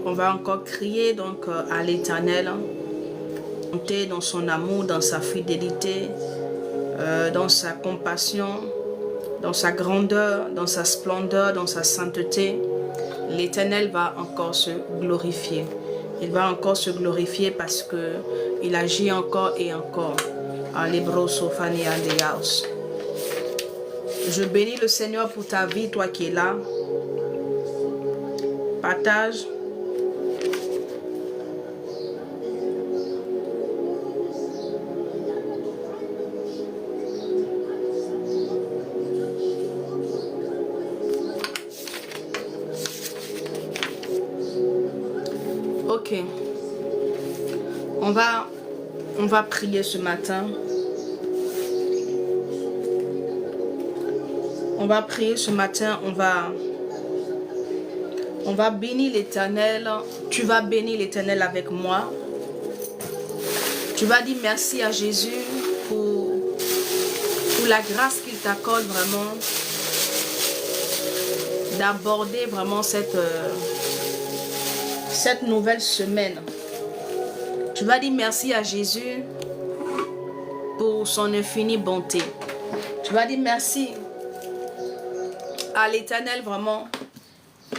On va encore crier donc à l'Éternel, monter dans son amour, dans sa fidélité, dans sa compassion, dans sa grandeur, dans sa splendeur, dans sa sainteté. L'Éternel va encore se glorifier. Il va encore se glorifier parce que il agit encore et encore. Je bénis le Seigneur pour ta vie, toi qui es là. Partage. Ok. On va prier ce matin. On va prier ce matin. On va bénir l'Éternel. Tu vas bénir l'Éternel avec moi. Tu vas dire merci à Jésus pour la grâce qu'il t'accorde vraiment d'aborder vraiment cette nouvelle semaine. Tu vas dire merci à Jésus pour son infinie bonté. Tu vas dire merci à l'Éternel vraiment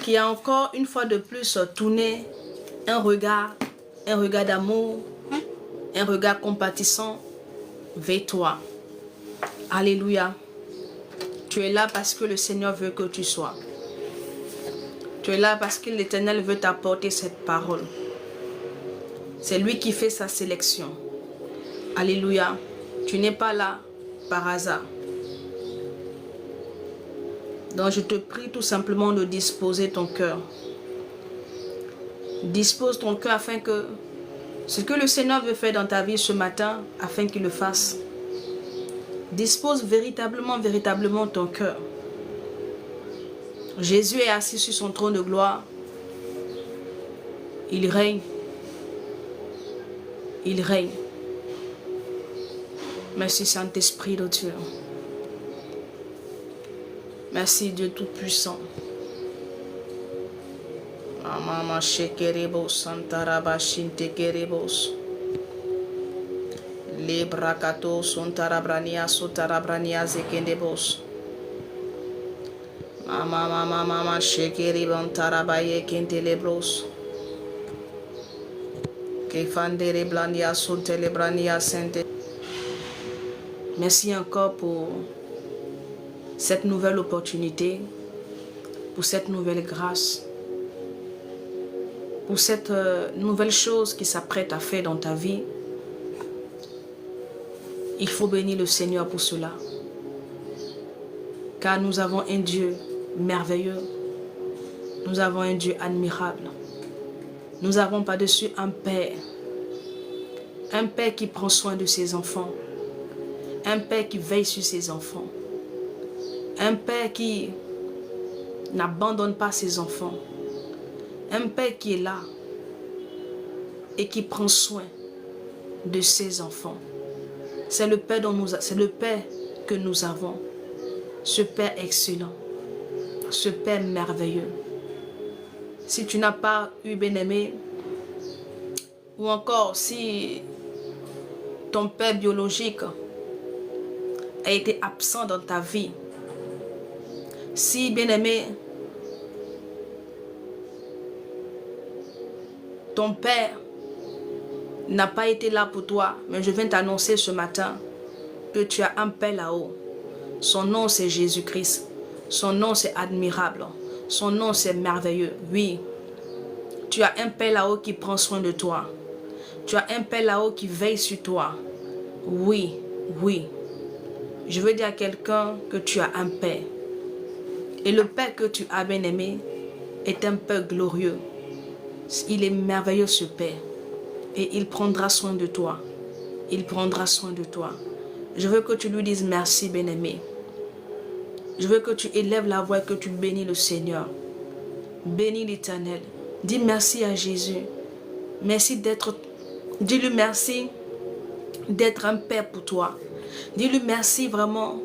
qui a encore une fois de plus tourné un regard d'amour, un regard compatissant vers toi. Alléluia. Tu es là parce que le Seigneur veut que tu sois. Tu es là parce que l'Éternel veut t'apporter cette parole. C'est lui qui fait sa sélection. Alléluia. Tu n'es pas là par hasard. Donc je te prie tout simplement de disposer ton cœur. Dispose ton cœur afin que ce que le Seigneur veut faire dans ta vie ce matin, afin qu'il le fasse. Dispose véritablement ton cœur. Jésus est assis sur son trône de gloire. Il règne. Il règne. Merci Saint-Esprit de Dieu. Merci Dieu Tout-Puissant. Mama shekerebo santaraba shintekerebos. Lebrakato sontarabrania sotarabrania zekendebos. Mama shekeribon tarabaye kentelebros. Kefandere blania sotelebrania sente. Merci encore pour cette nouvelle opportunité, pour cette nouvelle grâce, pour cette nouvelle chose qui s'apprête à faire dans ta vie. Il faut bénir le Seigneur pour cela. Car nous avons un Dieu merveilleux. Nous avons un Dieu admirable. Nous avons par-dessus un Père. Un Père qui prend soin de ses enfants. Un Père qui veille sur ses enfants. Un Père qui n'abandonne pas ses enfants. Un Père qui est là et qui prend soin de ses enfants. C'est le Père que nous avons. Ce Père excellent. Ce Père merveilleux. Si tu n'as pas eu bien-aimé, ou encore si ton Père biologique a été absent dans ta vie, si, bien-aimé, ton Père n'a pas été là pour toi, mais je viens t'annoncer ce matin que tu as un Père là-haut. Son nom, c'est Jésus-Christ. Son nom, c'est admirable. Son nom, c'est merveilleux. Oui, tu as un Père là-haut qui prend soin de toi. Tu as un Père là-haut qui veille sur toi. Oui, oui. Je veux dire à quelqu'un que tu as un Père. Et le Père que tu as bien aimé est un Père glorieux. Il est merveilleux ce Père. Et il prendra soin de toi. Il prendra soin de toi. Je veux que tu lui dises merci bien aimé. Je veux que tu élèves la voix et que tu bénis le Seigneur. Bénis l'Éternel. Dis merci à Jésus. Merci d'être... Dis-lui merci d'être un Père pour toi. Dis-lui merci vraiment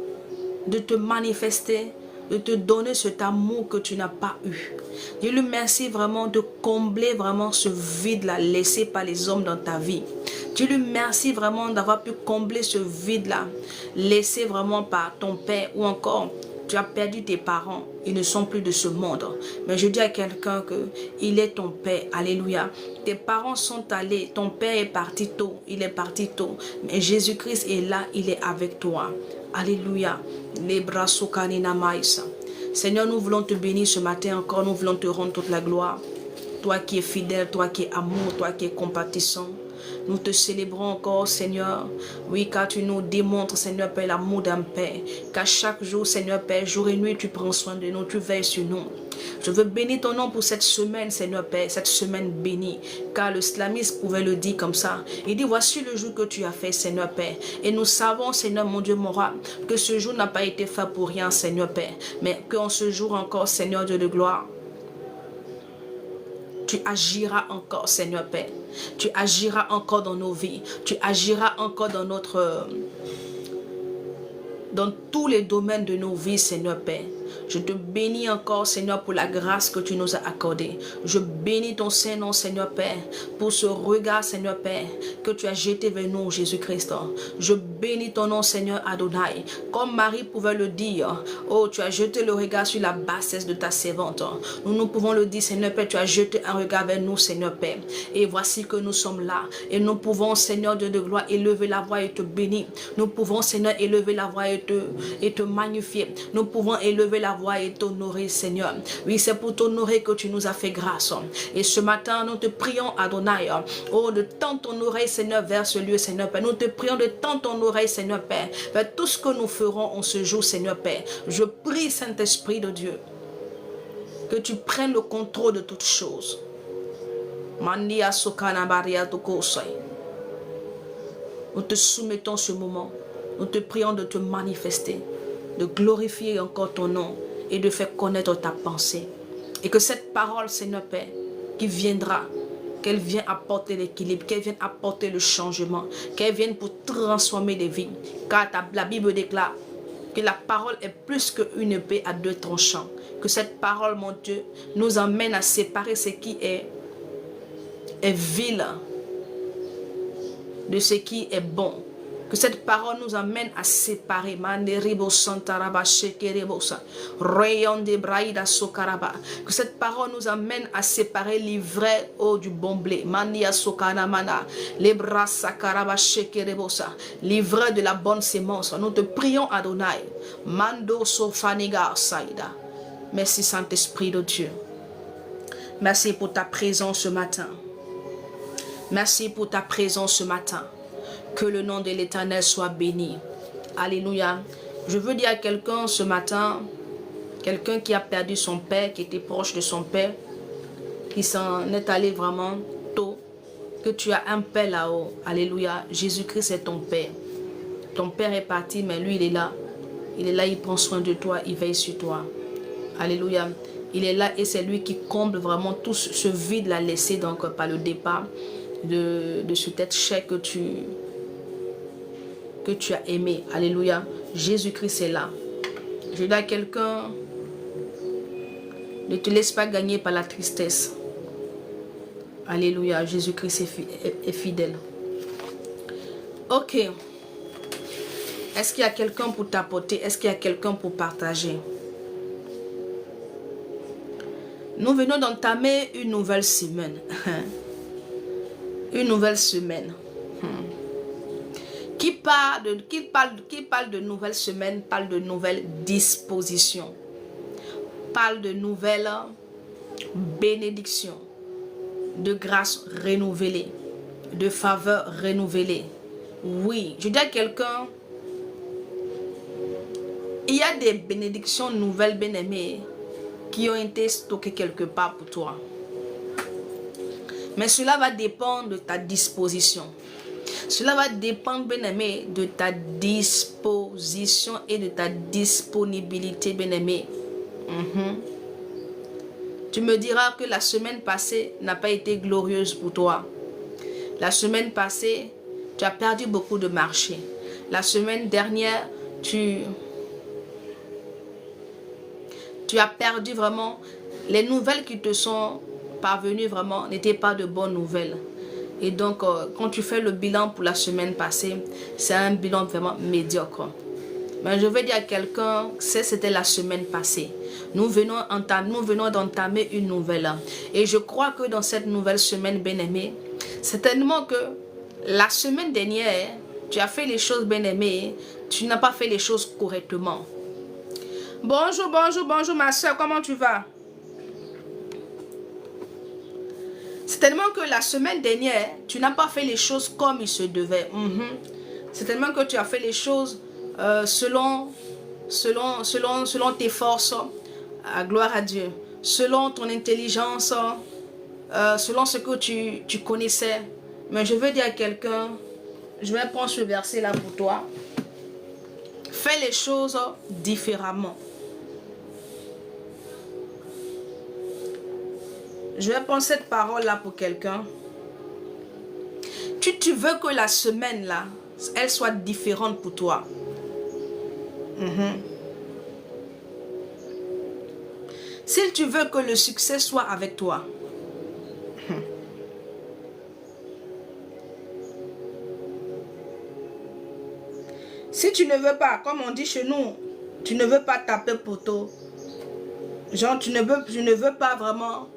de te manifester, de te donner cet amour que tu n'as pas eu. Dis-lui merci vraiment de combler vraiment ce vide-là laissé par les hommes dans ta vie. Dis-lui merci vraiment d'avoir pu combler ce vide-là laissé vraiment par ton père ou encore tu as perdu tes parents, ils ne sont plus de ce monde. Mais je dis à quelqu'un que il est ton père, alléluia. Tes parents sont allés, ton père est parti tôt, il est parti tôt. Mais Jésus-Christ est là, il est avec toi. Alléluia. Les bras sokanina maïsa. Seigneur, nous voulons te bénir ce matin encore, nous voulons te rendre toute la gloire. Toi qui es fidèle, toi qui es amour, toi qui es compatissant. Nous te célébrons encore, Seigneur. Oui, car tu nous démontres, Seigneur Père, l'amour d'un Père. Qu'à chaque jour, Seigneur Père, jour et nuit, tu prends soin de nous, tu veilles sur nous. Je veux bénir ton nom pour cette semaine, Seigneur Père, cette semaine bénie. Car le slamiste pouvait le dire comme ça. Il dit, voici le jour que tu as fait, Seigneur Père. Et nous savons, Seigneur mon Dieu, mon roi, que ce jour n'a pas été fait pour rien, Seigneur Père. Mais qu'en ce jour encore, Seigneur Dieu de gloire, tu agiras encore, Seigneur Père. Tu agiras encore dans nos vies. Tu agiras encore dans dans tous les domaines de nos vies, Seigneur Père. Je te bénis encore, Seigneur, pour la grâce que tu nous as accordée. Je bénis ton Saint-Nom, Seigneur Père, pour ce regard, Seigneur Père, que tu as jeté vers nous, Jésus-Christ. Je bénis ton nom, Seigneur Adonai. Comme Marie pouvait le dire, oh, tu as jeté le regard sur la bassesse de ta servante. Nous pouvons le dire, Seigneur Père, tu as jeté un regard vers nous, Seigneur Père. Et voici que nous sommes là. Et nous pouvons, Seigneur Dieu de gloire, élever la voix et te bénir. Nous pouvons, Seigneur, élever la voix et te magnifier. Nous pouvons élever la voix et t'honorer, Seigneur. Oui, c'est pour t'honorer que tu nous as fait grâce. Et ce matin, nous te prions, Adonai, oh, de tendre ton oreille, Seigneur, vers ce lieu, Seigneur Père. Nous te prions de tendre ton oreille, Seigneur Père, vers tout ce que nous ferons en ce jour, Seigneur Père. Je prie, Saint-Esprit de Dieu, que tu prennes le contrôle de toutes choses. Nous te soumettons ce moment. Nous te prions de te manifester, de glorifier encore ton nom et de faire connaître ta pensée. Et que cette parole, Seigneur Père, qui viendra, qu'elle vienne apporter l'équilibre, qu'elle vienne apporter le changement, qu'elle vienne pour transformer les vies. Car la Bible déclare que la parole est plus qu'une épée à deux tranchants. Que cette parole, mon Dieu, nous emmène à séparer ce qui est vil de ce qui est bon. Que cette parole nous amène à séparer. Que cette parole nous amène à séparer l'ivraie du bon blé. L'ivraie de la bonne sémence. Nous te prions, Adonai. Merci, Saint-Esprit de Dieu. Merci pour ta présence ce matin. Merci pour ta présence ce matin. Que le nom de l'Éternel soit béni. Alléluia. Je veux dire à quelqu'un ce matin, quelqu'un qui a perdu son père, qui était proche de son père, qui s'en est allé vraiment tôt, que tu as un père là-haut. Alléluia. Jésus-Christ est ton père. Ton père est parti, mais lui, il est là. Il est là, il prend soin de toi, il veille sur toi. Alléluia. Il est là et c'est lui qui comble vraiment tout ce vide-là laissé donc par le départ de cet être cher que tu as aimé. Alléluia. Jésus-Christ est là. Je dis à quelqu'un, ne te laisse pas gagner par la tristesse. Alléluia. Jésus-Christ est fidèle. Ok. Est-ce qu'il y a quelqu'un pour t'apporter? Est-ce qu'il y a quelqu'un pour partager? Nous venons d'entamer une nouvelle semaine. Une nouvelle semaine. Qui parle de nouvelle semaine, parle de nouvelle disposition. Parle de nouvelle bénédiction. De grâce renouvelée. De faveur renouvelée. Oui, je dis à quelqu'un, il y a des bénédictions nouvelles, bien-aimées, qui ont été stockées quelque part pour toi. Mais cela va dépendre de ta disposition. Cela va dépendre, bien-aimé, de ta disposition et de ta disponibilité, bien-aimé. Tu me diras que la semaine passée n'a pas été glorieuse pour toi. La semaine passée, tu as perdu beaucoup de marché. La semaine dernière, tu as perdu vraiment Les nouvelles qui te sont parvenues vraiment n'étaient pas de bonnes nouvelles. Et donc, quand tu fais le bilan pour la semaine passée, c'est un bilan vraiment médiocre. Mais je veux dire à quelqu'un, c'était la semaine passée. Nous venons d'entamer une nouvelle. Et je crois que dans cette nouvelle semaine, bien-aimée, certainement que la semaine dernière, tu as fait les choses bien-aimées, tu n'as pas fait les choses correctement. Bonjour, bonjour, bonjour ma soeur, comment tu vas? C'est tellement que la semaine dernière, tu n'as pas fait les choses comme il se devait. C'est tellement que tu as fait les choses selon tes forces, gloire à Dieu, selon ton intelligence, selon ce que tu connaissais. Mais je veux dire à quelqu'un, je vais prendre ce verset là pour toi. Fais les choses différemment. Je vais prendre cette parole là pour quelqu'un. Tu veux que la semaine là, elle soit différente pour toi. Si tu veux que le succès soit avec toi, si tu ne veux pas, comme on dit chez nous, tu ne veux pas taper poteau, genre tu ne veux pas vraiment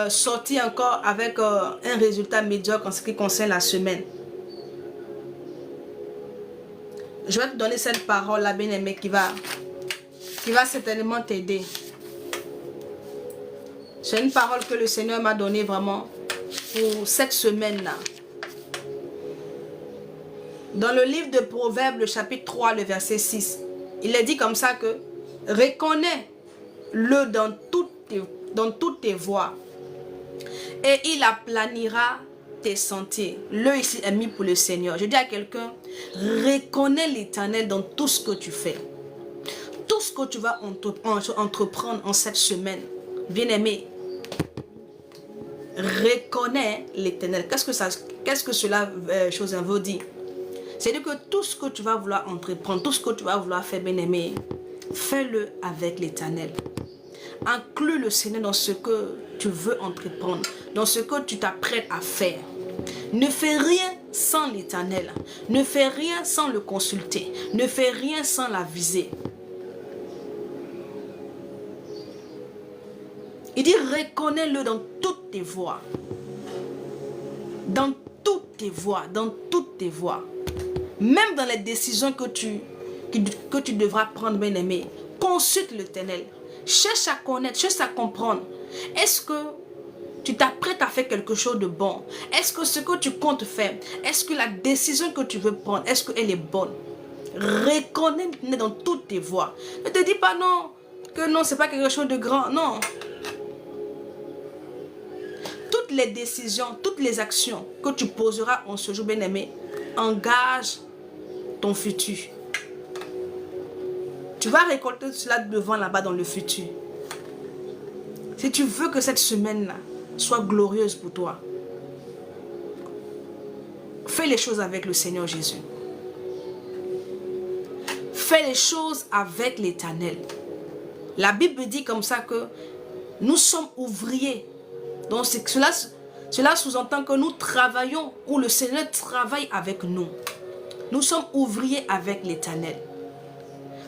sortir encore avec un résultat médiocre en ce qui concerne la semaine. Je vais te donner cette parole là, bien-aimé, qui va certainement t'aider. C'est une parole que le Seigneur m'a donnée vraiment pour cette semaine-là. Dans le livre de Proverbes, le chapitre 3, le verset 6, il est dit comme ça que reconnais-le dans toutes tes voies et il aplanira tes sentiers. Le ici est mis pour le Seigneur. Je dis à quelqu'un, reconnais l'Éternel dans tout ce que tu fais. Tout ce que tu vas entreprendre en cette semaine, bien-aimé, reconnais l'Éternel. Qu'est-ce que cela veut dire? C'est-à-dire que tout ce que tu vas vouloir entreprendre, tout ce que tu vas vouloir faire, bien-aimé, fais-le avec l'Éternel. Inclus le Seigneur dans ce que tu veux entreprendre, dans ce que tu t'apprêtes à faire. Ne fais rien sans l'Éternel. Ne fais rien sans le consulter. Ne fais rien sans la viser. Il dit, reconnais-le dans toutes tes voies. Dans toutes tes voies, dans toutes tes voies. Même dans les décisions que tu devras prendre, bien-aimé, consulte l'Éternel. Cherche à connaître, cherche à comprendre. Est-ce que tu t'apprêtes à faire quelque chose de bon? Est-ce que ce que tu comptes faire, est-ce que la décision que tu veux prendre, est-ce qu'elle est bonne? Reconnais dans toutes tes voies. Ne te dis pas non, que non, c'est pas quelque chose de grand. Non. Toutes les décisions, toutes les actions que tu poseras en ce jour, bien-aimé, engage ton futur. Tu vas récolter cela devant là-bas dans le futur. Si tu veux que cette semaine-là soit glorieuse pour toi, fais les choses avec le Seigneur Jésus. Fais les choses avec l'Éternel. La Bible dit comme ça que nous sommes ouvriers. Donc cela sous-entend que nous travaillons, ou le Seigneur travaille avec nous. Nous sommes ouvriers avec l'Éternel.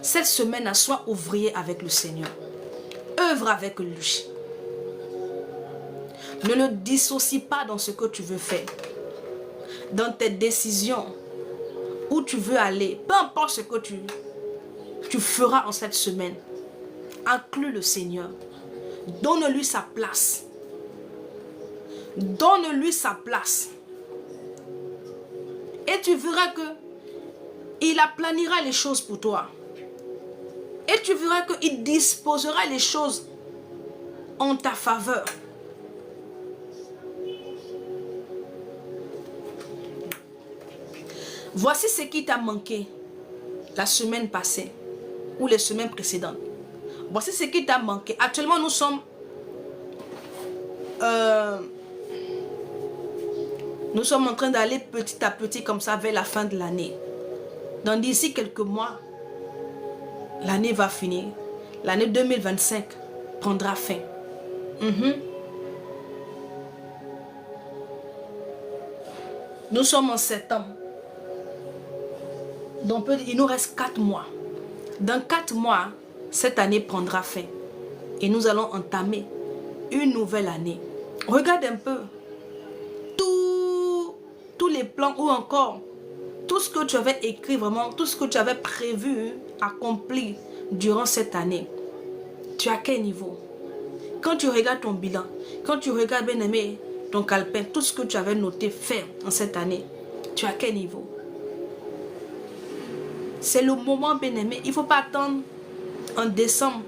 Cette semaine, sois ouvrier avec le Seigneur. Œuvre avec lui. Ne le dissocie pas dans ce que tu veux faire. Dans tes décisions, où tu veux aller, peu importe ce que tu feras en cette semaine, inclus le Seigneur. Donne-lui sa place. Donne-lui sa place. Et tu verras que il aplanira les choses pour toi. Et tu verras qu'il disposera les choses en ta faveur. Voici ce qui t'a manqué la semaine passée ou les semaines précédentes. Voici ce qui t'a manqué. Actuellement, nous sommes en train d'aller petit à petit comme ça vers la fin de l'année. Dans d'ici quelques mois, l'année va finir. L'année 2025 prendra fin. Mhm. Nous sommes en septembre. Donc il nous reste 4 mois. Dans 4 mois, cette année prendra fin. Et nous allons entamer une nouvelle année. Regarde un peu. Tous les plans ou encore tout ce que tu avais écrit vraiment, tout ce que tu avais prévu accomplir durant cette année. Tu as quel niveau? Quand tu regardes ton bilan, quand tu regardes, bien-aimé, ton calepin, tout ce que tu avais noté faire en cette année, tu as quel niveau? C'est le moment, bien-aimé. Il ne faut pas attendre en décembre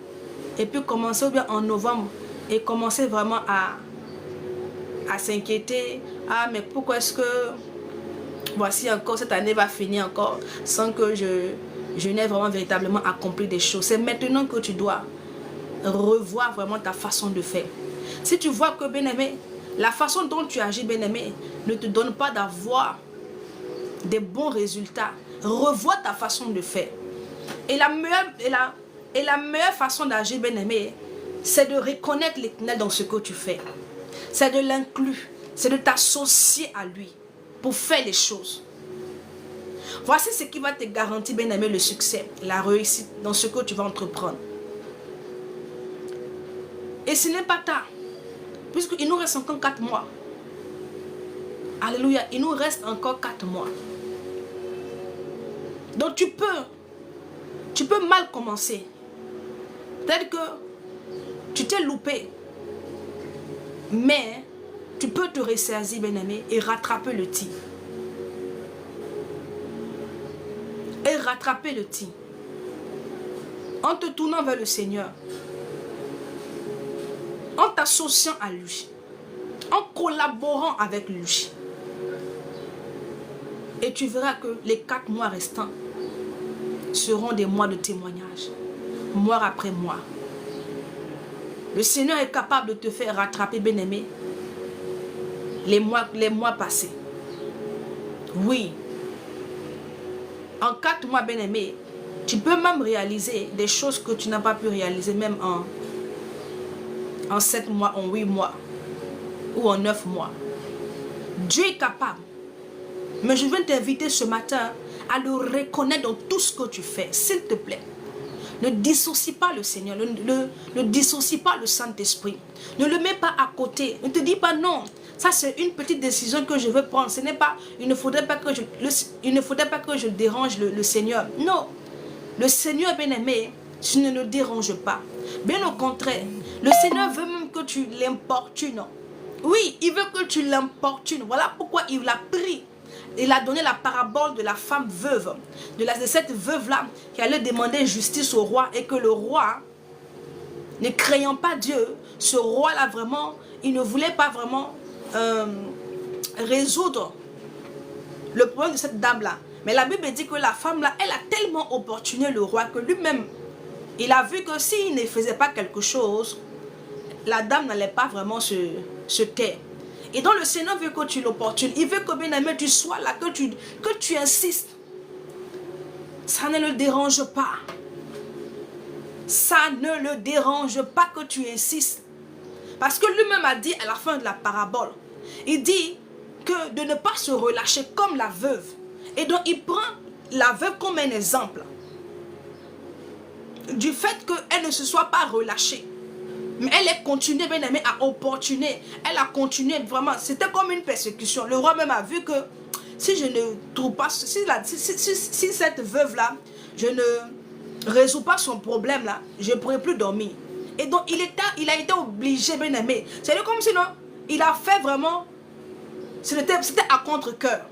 et puis commencer ou bien en novembre et commencer vraiment à s'inquiéter. Ah, mais pourquoi est-ce que voici encore cette année va finir encore sans que je n'ai vraiment véritablement accompli des choses. C'est maintenant que tu dois revoir vraiment ta façon de faire. Si tu vois que, bien-aimé, la façon dont tu agis, bien-aimé, ne te donne pas d'avoir des bons résultats, revois ta façon de faire. Et la meilleure façon d'agir, bien-aimé, c'est de reconnaître l'Éternel dans ce que tu fais. C'est de l'inclure, c'est de t'associer à lui pour faire les choses. Voici ce qui va te garantir, bien-aimé, le succès, la réussite dans ce que tu vas entreprendre. Et ce n'est pas tard, puisqu'il nous reste encore 4 mois. Alléluia, il nous reste encore 4 mois. Donc tu peux mal commencer. Peut-être que tu t'es loupé. Mais tu peux te ressaisir, bien-aimé, et rattraper le tir. Et rattraper le tir. En te tournant vers le Seigneur. En t'associant à lui. En collaborant avec lui. Et tu verras que les 4 mois restants seront des mois de témoignage. Mois après mois. Le Seigneur est capable de te faire rattraper, bien-aimé, les mois passés. Oui. En 4 mois, bien-aimé, tu peux même réaliser des choses que tu n'as pas pu réaliser même en 7 mois, en 8 mois ou en 9 mois. Dieu est capable. Mais je veux t'inviter ce matin à le reconnaître dans tout ce que tu fais, s'il te plaît. Ne dissocie pas le Seigneur, ne dissocie pas le Saint-Esprit. Ne le mets pas à côté. Ne te dis pas non, ça c'est une petite décision que je veux prendre. Ce n'est pas, il ne faudrait pas que je dérange le Seigneur. Non, le Seigneur bien-aimé, tu ne le déranges pas. Bien au contraire, le Seigneur veut même que tu l'importunes. Oui, il veut que tu l'importunes. Voilà pourquoi il a pris. Il a donné la parabole de la femme veuve, de cette veuve-là qui allait demander justice au roi et que le roi, ne craignant pas Dieu, ce roi-là vraiment, il ne voulait pas vraiment résoudre le problème de cette dame-là. Mais la Bible dit que la femme-là, elle a tellement opportuné le roi que lui-même, il a vu que s'il ne faisait pas quelque chose, la dame n'allait pas vraiment se taire. Et donc le Seigneur veut que tu l'opportunes. Il veut que bien-aimé tu sois là, que tu insistes. Ça ne le dérange pas. Ça ne le dérange pas que tu insistes. Parce que lui-même a dit à la fin de la parabole, il dit que de ne pas se relâcher comme la veuve. Et donc il prend la veuve comme un exemple. Du fait qu'elle ne se soit pas relâchée. Mais elle est continuée, bien aimée, à opportuner. Elle a continué vraiment. C'était comme une persécution. Le roi même a vu que si je ne trouve pas, si cette veuve-là, je ne résous pas son problème-là, je ne pourrai plus dormir. Et donc, il a été obligé, bien aimé. C'est comme si, non, il a fait vraiment, c'était à contre-cœur.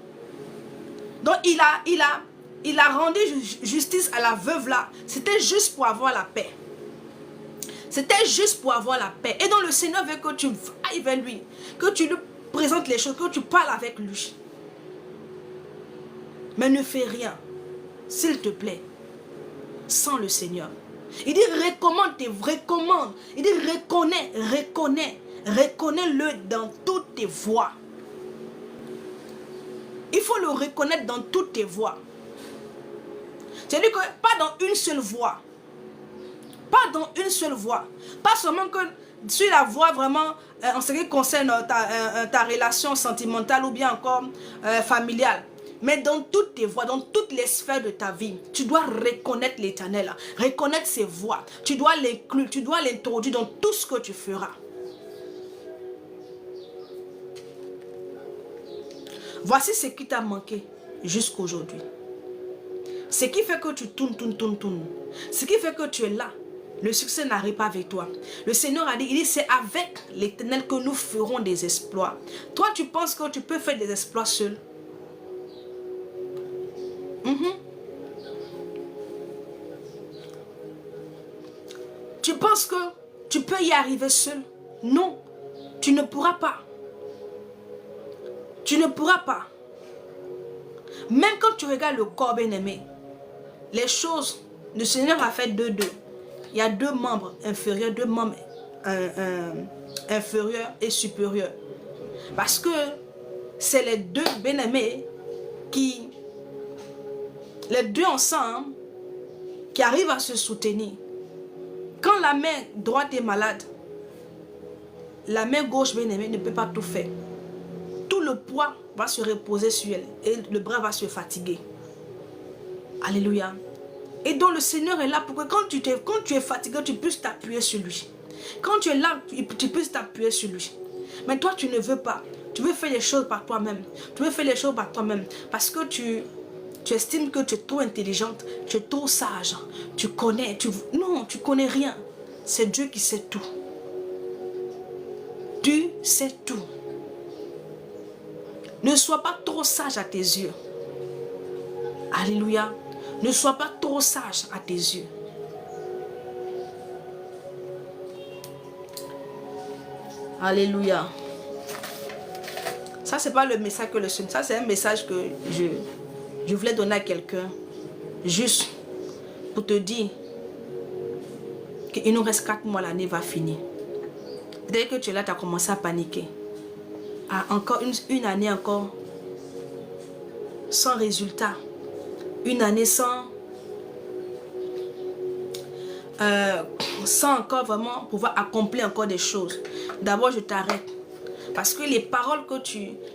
Donc, il a rendu justice à la veuve-là. C'était juste pour avoir la paix. C'était juste pour avoir la paix. Et donc le Seigneur veut que tu ailles vers lui. Que tu lui présentes les choses. Que tu parles avec lui. Mais ne fais rien. S'il te plaît. Sans le Seigneur. Il dit recommande. Il dit reconnais-le dans toutes tes voies. Il faut le reconnaître dans toutes tes voies. C'est-à-dire que pas dans une seule voie. Pas dans une seule voie. Pas seulement que sur la voie vraiment en ce qui concerne ta relation sentimentale ou bien encore familiale. Mais dans toutes tes voies, dans toutes les sphères de ta vie, tu dois reconnaître l'Éternel, reconnaître ses voies. Tu dois l'inclure, tu dois l'introduire dans tout ce que tu feras. Voici ce qui t'a manqué jusqu'aujourd'hui. Ce qui fait que tu tournes. Ce qui fait que tu es là. Le succès n'arrive pas avec toi. Le Seigneur a dit, il dit, c'est avec l'Éternel que nous ferons des exploits. Toi, tu penses que tu peux faire des exploits seul? Tu penses que tu peux y arriver seul? Non, tu ne pourras pas. Tu ne pourras pas. Même quand tu regardes le corps bien-aimé, les choses, le Seigneur a fait deux. Il y a deux membres inférieurs, deux membres inférieurs et supérieurs. Parce que c'est les deux bien-aimés qui, les deux ensemble, qui arrivent à se soutenir. Quand la main droite est malade, la main gauche bien-aimée ne peut pas tout faire. Tout le poids va se reposer sur elle et le bras va se fatiguer. Alléluia. Et donc le Seigneur est là pour que quand tu es fatigué, tu puisses t'appuyer sur lui. Quand tu es là, tu puisses t'appuyer sur lui. Mais toi, tu ne veux pas. Tu veux faire les choses par toi-même. Tu veux faire les choses par toi-même. Parce que tu estimes que tu es trop intelligente, tu es trop sage. Tu connais. Non, tu connais rien. C'est Dieu qui sait tout. Tu sais tout. Ne sois pas trop sage à tes yeux. Alléluia. Ne sois pas trop sage à tes yeux. Alléluia. Ça, c'est pas le message que le Seigneur. Ça, c'est un message que je voulais donner à quelqu'un. Juste pour te dire qu'il nous reste 4 mois, l'année va finir. Dès que tu es là, tu as commencé à paniquer. Encore une année encore sans résultat. Une année sans encore vraiment pouvoir accomplir encore des choses. D'abord, je t'arrête. Parce que les paroles que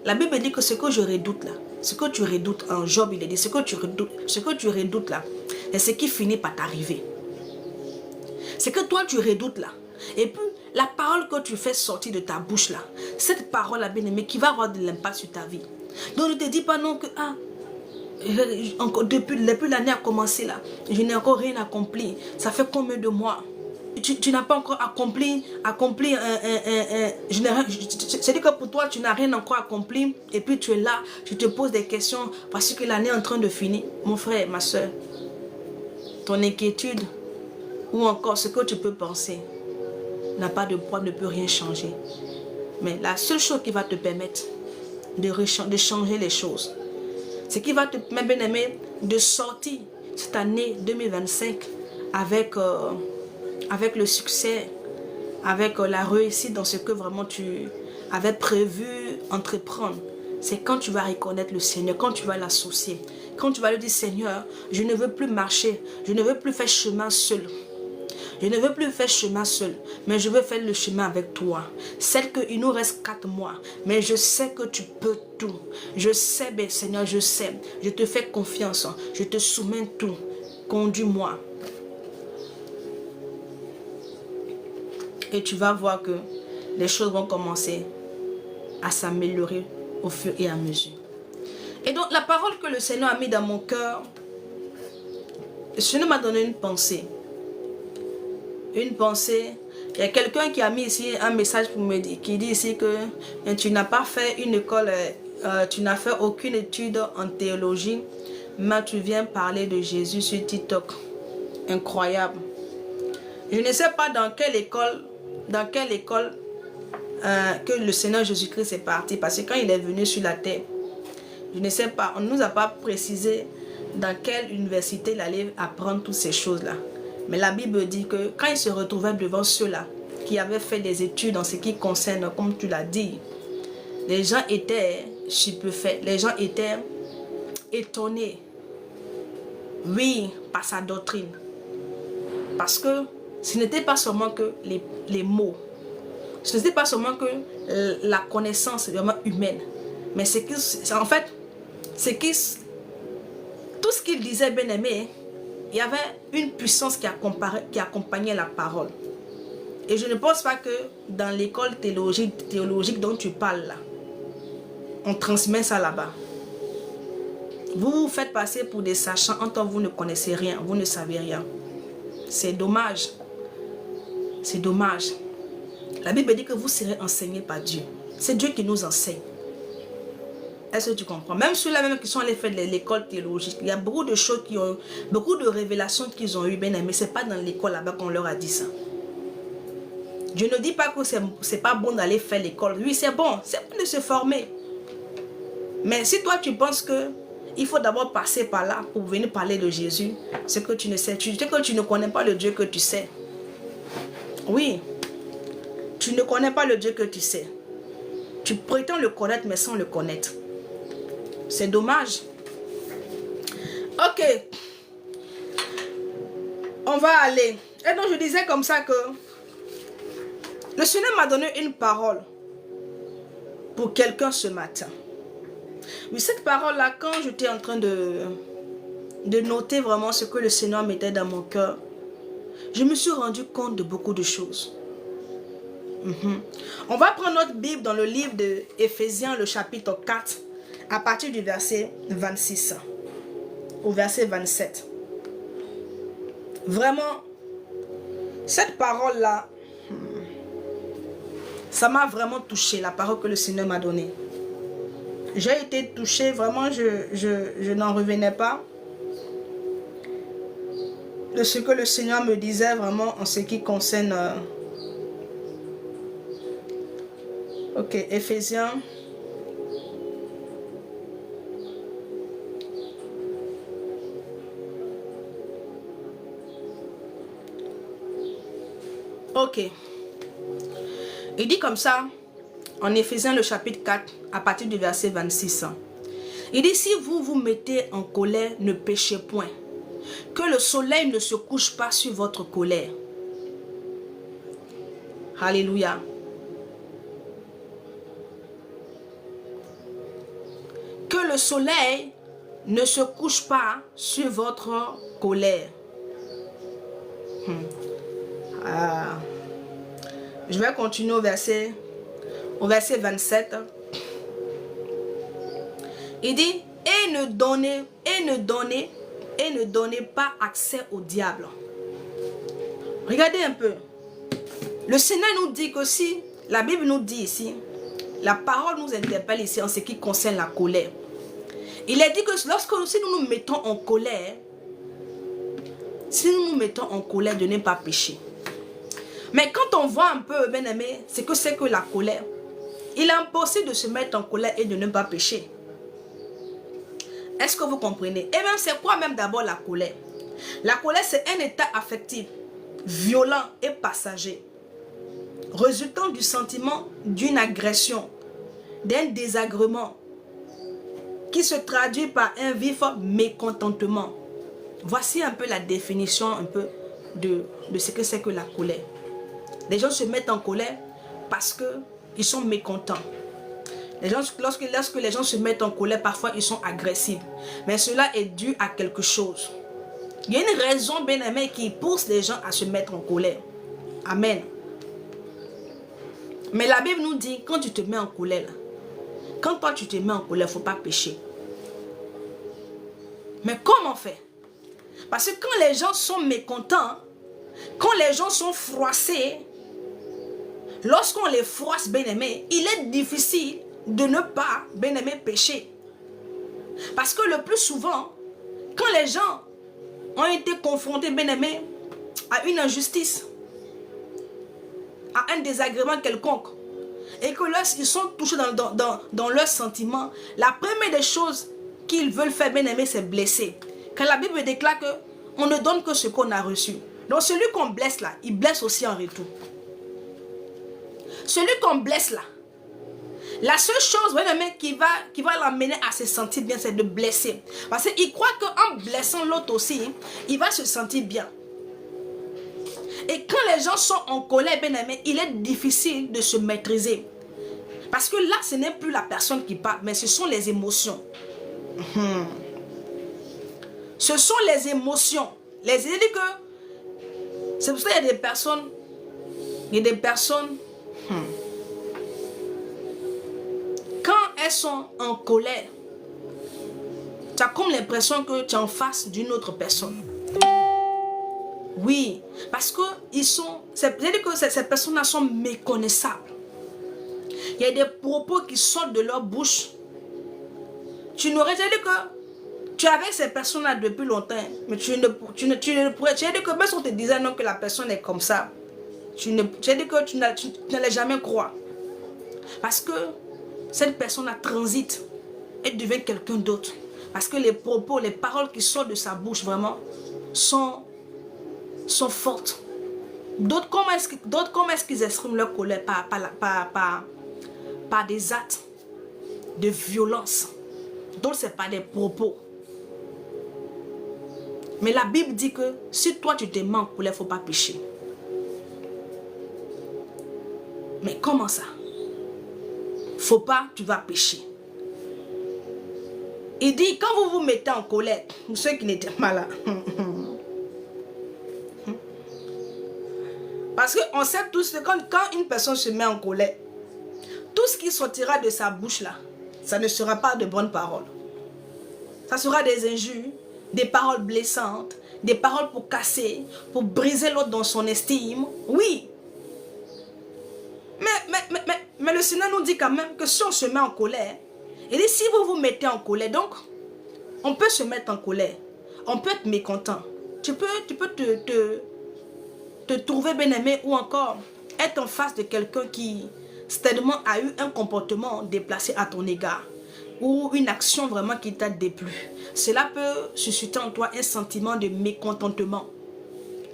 la Bible dit que ce que je redoute là, ce que tu redoutes en Job, il a dit, ce que tu redoutes là, c'est ce qui finit par t'arriver. C'est que toi tu redoutes là. Et puis, la parole que tu fais sortir de ta bouche là, cette parole là, bien-aimée, qui va avoir de l'impact sur ta vie. Donc, ne te dis pas non que, depuis l'année a commencé là, je n'ai encore rien accompli. Ça fait combien de mois? Tu n'as pas encore accompli c'est-à-dire que pour toi, tu n'as rien encore accompli. Et puis tu es là, tu te poses des questions parce que l'année est en train de finir. Mon frère, ma soeur, ton inquiétude ou encore ce que tu peux penser n'a pas de poids, ne peut rien changer. Mais la seule chose qui va te permettre de changer les choses, ce qui va te permettre, bien aimé, de sortir cette année 2025 avec le succès, avec la réussite dans ce que vraiment tu avais prévu entreprendre. C'est quand tu vas reconnaître le Seigneur, quand tu vas l'associer, quand tu vas lui dire, Seigneur, je ne veux plus marcher, je ne veux plus faire chemin seul. Je ne veux plus faire chemin seul, mais je veux faire le chemin avec toi. C'est qu'il nous reste 4 mois, mais je sais que tu peux tout. Je sais, ben, Seigneur, je sais. Je te fais confiance, je te soumets tout. Conduis-moi. Et tu vas voir que les choses vont commencer à s'améliorer au fur et à mesure. Et donc, la parole que le Seigneur a mis dans mon cœur, le Seigneur m'a donné une pensée. Une pensée. Il y a quelqu'un qui a mis ici un message pour me dire, qui dit ici que tu n'as pas fait une école, tu n'as fait aucune étude en théologie, mais tu viens parler de Jésus sur TikTok. Incroyable. Je ne sais pas dans quelle école que le Seigneur Jésus-Christ est parti, parce que quand il est venu sur la terre, je ne sais pas, on ne nous a pas précisé dans quelle université il allait apprendre toutes ces choses-là. Mais la Bible dit que quand il se retrouvait devant ceux-là qui avaient fait des études en ce qui concerne, comme tu l'as dit, les gens étaient stupéfaits, les gens étaient étonnés, oui, par sa doctrine. Parce que ce n'était pas seulement que les mots. Ce n'était pas seulement que la connaissance vraiment humaine. Mais c'est en fait, tout ce qu'il disait, bien aimé, il y avait une puissance qui accompagnait la parole. Et je ne pense pas que dans l'école théologique dont tu parles là, on transmet ça là-bas. Vous vous faites passer pour des sachants en tant que vous ne connaissez rien, vous ne savez rien. C'est dommage. C'est dommage. La Bible dit que vous serez enseignés par Dieu. C'est Dieu qui nous enseigne. Est-ce que tu comprends? Même ceux-là même qui sont allés faire l'école théologique, il y a beaucoup de choses beaucoup de révélations qu'ils ont eues, bien aimé. Ce n'est pas dans l'école là-bas qu'on leur a dit ça. Dieu ne dit pas que c'est pas bon d'aller faire l'école. Oui, c'est bon de se former. Mais si toi tu penses que il faut d'abord passer par là pour venir parler de Jésus, c'est que tu ne sais, que tu ne connais pas le Dieu que tu sais. Oui, tu ne connais pas le Dieu que tu sais. Tu prétends le connaître mais sans le connaître. C'est dommage. Ok. On va aller. Et donc je disais comme ça que le Seigneur m'a donné une parole pour quelqu'un ce matin. Oui, cette parole-là, quand j'étais en train de noter vraiment ce que le Seigneur mettait dans mon cœur, je me suis rendu compte de beaucoup de choses. On va prendre notre Bible dans le livre de Éphésiens, le chapitre 4, à partir du verset 26 au verset 27. Vraiment, cette parole-là, ça m'a vraiment touché, la parole que le Seigneur m'a donnée. J'ai été touché, vraiment, je n'en revenais pas de ce que le Seigneur me disait vraiment en ce qui concerne... Ok, Éphésiens. Ok. Il dit comme ça, en Éphésiens le chapitre 4, à partir du verset 26. Il dit, si vous vous mettez en colère, ne péchez point. Que le soleil ne se couche pas sur votre colère. Alléluia. Que le soleil ne se couche pas sur votre colère. Je vais continuer au verset 27. Il dit, et ne donnez pas accès au diable. Regardez un peu. Le Seigneur nous dit que si, la Bible nous dit ici, la parole nous interpelle ici en ce qui concerne la colère. Il est dit que si nous nous mettons en colère, de ne pas pécher. Mais quand on voit un peu, bien aimé, c'est que la colère. Il est impossible de se mettre en colère et de ne pas pécher. Est-ce que vous comprenez? Et même c'est quoi même d'abord la colère? La colère, c'est un état affectif, violent et passager, résultant du sentiment d'une agression, d'un désagrément, qui se traduit par un vif mécontentement. Voici un peu la définition un peu de ce que c'est que la colère. Les gens se mettent en colère parce qu'ils sont mécontents. Les gens, lorsque les gens se mettent en colère, parfois ils sont agressifs. Mais cela est dû à quelque chose. Il y a une raison, bien aimé, qui pousse les gens à se mettre en colère. Amen. Mais la Bible nous dit, quand tu te mets en colère, quand toi tu te mets en colère, il ne faut pas pécher. Mais comment on fait? Parce que quand les gens sont mécontents, quand les gens sont froissés, lorsqu'on les froisse, bien aimé, il est difficile de ne pas, bien aimé, pécher. Parce que le plus souvent, quand les gens ont été confrontés, bien aimé, à une injustice, à un désagrément quelconque, et que lorsqu'ils sont touchés dans leurs sentiments, la première des choses qu'ils veulent faire, bien aimé, c'est blesser. Quand la Bible déclare qu'on ne donne que ce qu'on a reçu. Donc celui qu'on blesse là, il blesse aussi en retour. Celui qu'on blesse là, la seule chose, bien aimé, qui va l'amener à se sentir bien, c'est de blesser. Parce qu'il croit qu'en blessant l'autre aussi, il va se sentir bien. Et quand les gens sont en colère, bien aimé, il est difficile de se maîtriser. Parce que là, ce n'est plus la personne qui parle, mais ce sont les émotions. Ce sont les émotions. C'est pour ça qu'il y a des personnes, quand elles sont en colère, tu as comme l'impression que tu es en face d'une autre personne. Oui, parce que c'est-à-dire que ces personnes-là sont méconnaissables. Il y a des propos qui sortent de leur bouche. Tu n'aurais dit que tu es avec ces personnes-là depuis longtemps, mais tu ne pourrais. Tu as dit que même si on te disait non que la personne est comme ça, tu as dit que tu n'allais jamais croire. Parce que cette personne-là transite et devient quelqu'un d'autre. Parce que les propos, les paroles qui sortent de sa bouche vraiment sont fortes. D'autres, comment est-ce qu'ils expriment leur colère? Par des actes de violence. D'autres, ce n'est pas des propos. Mais la Bible dit que si toi tu te mets en colère, il ne faut pas pécher. Mais comment ça? Faut pas, tu vas pécher. Il dit, quand vous vous mettez en colère, ceux qui n'étaient pas là, parce qu'on sait tous que quand une personne se met en colère, tout ce qui sortira de sa bouche là, ça ne sera pas de bonnes paroles. Ça sera des injures, des paroles blessantes, des paroles pour casser, pour briser l'autre dans son estime. Oui. Mais le Seigneur nous dit quand même que si on se met en colère, il dit si vous vous mettez en colère, donc on peut se mettre en colère, on peut être mécontent, tu peux te trouver bien-aimé ou encore être en face de quelqu'un qui certainement a eu un comportement déplacé à ton égard ou une action vraiment qui t'a déplu. Cela peut susciter en toi un sentiment de mécontentement.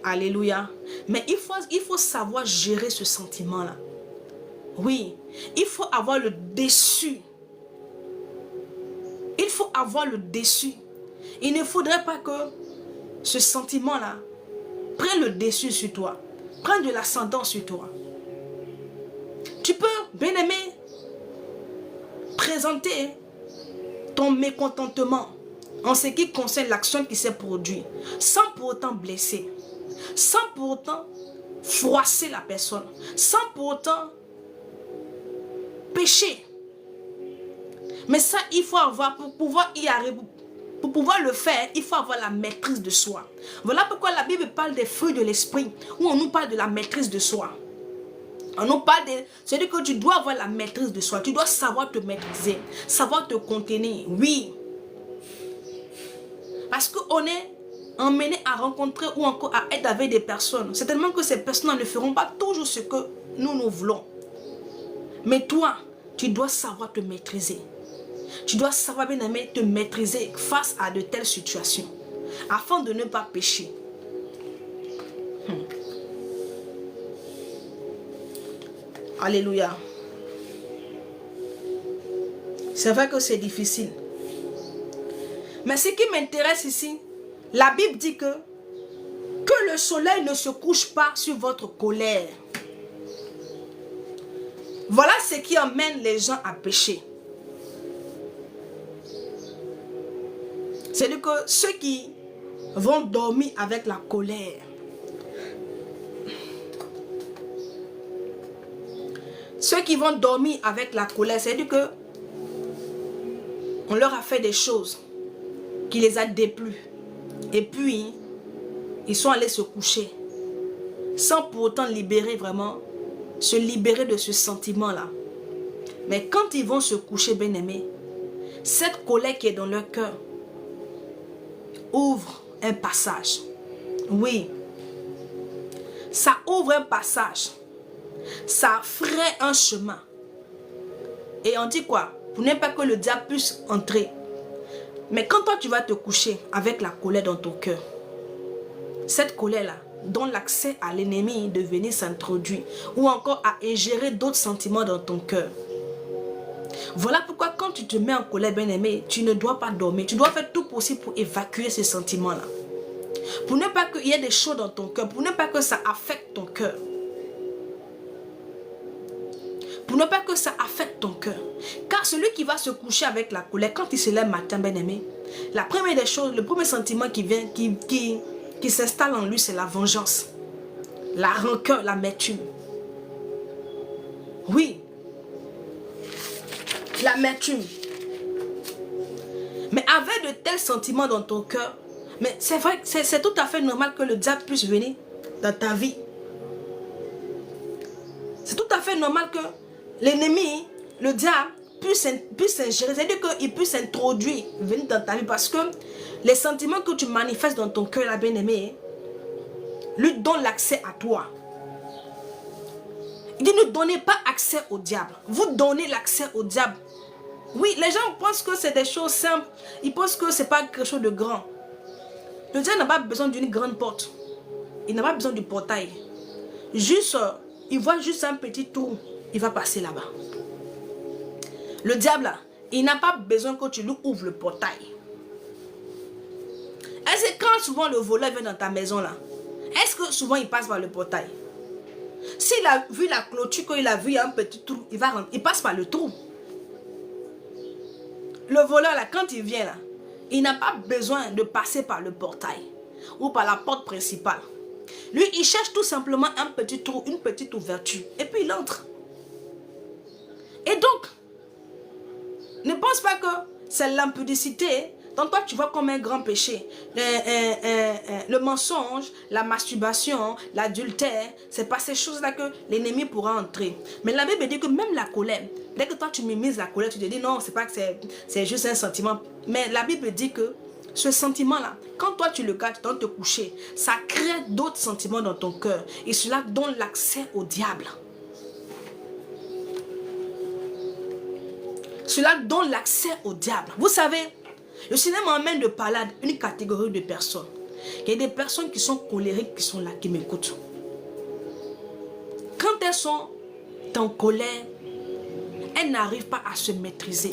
Alléluia. Mais il faut savoir gérer ce sentiment-là. Oui, il faut avoir le dessus. Il faut avoir le dessus. Il ne faudrait pas que ce sentiment-là prenne le dessus sur toi. Prenne de l'ascendant sur toi. Tu peux, bien-aimé, présenter ton mécontentement en ce qui concerne l'action qui s'est produite, sans pour autant blesser, sans pour autant froisser la personne, sans pour autant pécher. Mais ça, il faut avoir, pour pouvoir y arriver, pour pouvoir le faire, il faut avoir la maîtrise de soi. Voilà pourquoi la Bible parle des fruits de l'esprit, où on nous parle de la maîtrise de soi. On nous parle de... C'est-à-dire que tu dois avoir la maîtrise de soi. Tu dois savoir te maîtriser, savoir te contenir. Oui. Parce qu'on est emmené à rencontrer ou encore à être avec des personnes. Certainement que ces personnes ne feront pas toujours ce que nous voulons. Mais toi, tu dois savoir te maîtriser. Tu dois savoir, bien aimé, te maîtriser face à de telles situations. Afin de ne pas pécher. Alléluia. C'est vrai que c'est difficile. Mais ce qui m'intéresse ici, la Bible dit que le soleil ne se couche pas sur votre colère. Voilà ce qui emmène les gens à pécher. C'est-à-dire que ceux qui vont dormir avec la colère, ceux qui vont dormir avec la colère, c'est-à-dire que on leur a fait des choses qui les a déplu. Et puis, ils sont allés se coucher sans pour autant se libérer de ce sentiment-là. Mais quand ils vont se coucher, bien-aimés, cette colère qui est dans leur cœur ouvre un passage. Oui. Ça ouvre un passage. Ça ferait un chemin. Et on dit quoi? Pour ne pas que le diable puisse entrer. Mais quand toi tu vas te coucher avec la colère dans ton cœur, cette colère-là donne l'accès à l'ennemi de venir s'introduire ou encore à ingérer d'autres sentiments dans ton cœur. Voilà pourquoi quand tu te mets en colère, bien-aimé, tu ne dois pas dormir. Tu dois faire tout possible pour évacuer ces sentiments-là. Pour ne pas qu'il y ait des choses dans ton cœur. Pour ne pas que ça affecte ton cœur. Pour ne pas que ça affecte ton cœur. Car celui qui va se coucher avec la colère, quand il se lève matin, bien-aimé, la première des choses, le premier sentiment qui vient, qui s'installe en lui, c'est la vengeance. La rancœur, l'amertume. Oui. L'amertume. Mais avec de tels sentiments dans ton cœur, mais c'est vrai, c'est tout à fait normal que le diable puisse venir dans ta vie. C'est tout à fait normal que l'ennemi, le diable, puisse s'ingérer. C'est-à-dire qu'il puisse s'introduire, venir dans ta vie. Parce que les sentiments que tu manifestes dans ton cœur, la bien-aimée, lui donne l'accès à toi. Il dit ne donnez pas accès au diable. Vous donnez l'accès au diable. Oui, les gens pensent que c'est des choses simples. Ils pensent que ce n'est pas quelque chose de grand. Le diable n'a pas besoin d'une grande porte. Il n'a pas besoin du portail. Juste, il voit juste un petit trou. Il va passer là-bas. Le diable, là, il n'a pas besoin que tu lui ouvres le portail. Est-ce que quand souvent le voleur vient dans ta maison là, est-ce que souvent il passe par le portail? S'il a vu la clôture, qu'il a vu un petit trou, il passe par le trou. Le voleur là, quand il vient là, il n'a pas besoin de passer par le portail ou par la porte principale. Lui, il cherche tout simplement un petit trou, une petite ouverture. Et puis il entre. Et donc, ne pense pas que c'est l'impudicité. Donc toi, tu vois comme un grand péché. Le mensonge, la masturbation, l'adultère, c'est pas ces choses-là que l'ennemi pourra entrer. Mais la Bible dit que même la colère, dès que toi tu mimises la colère, tu te dis non, c'est pas que c'est juste un sentiment. Mais la Bible dit que ce sentiment-là, quand toi tu le gardes dans te coucher, ça crée d'autres sentiments dans ton cœur. Et cela donne l'accès au diable. Cela donne l'accès au diable. Vous savez, le Seigneur m'emmène de parler à une catégorie de personnes. Il y a des personnes qui sont colériques, qui sont là, qui m'écoutent. Quand elles sont en colère, elles n'arrivent pas à se maîtriser.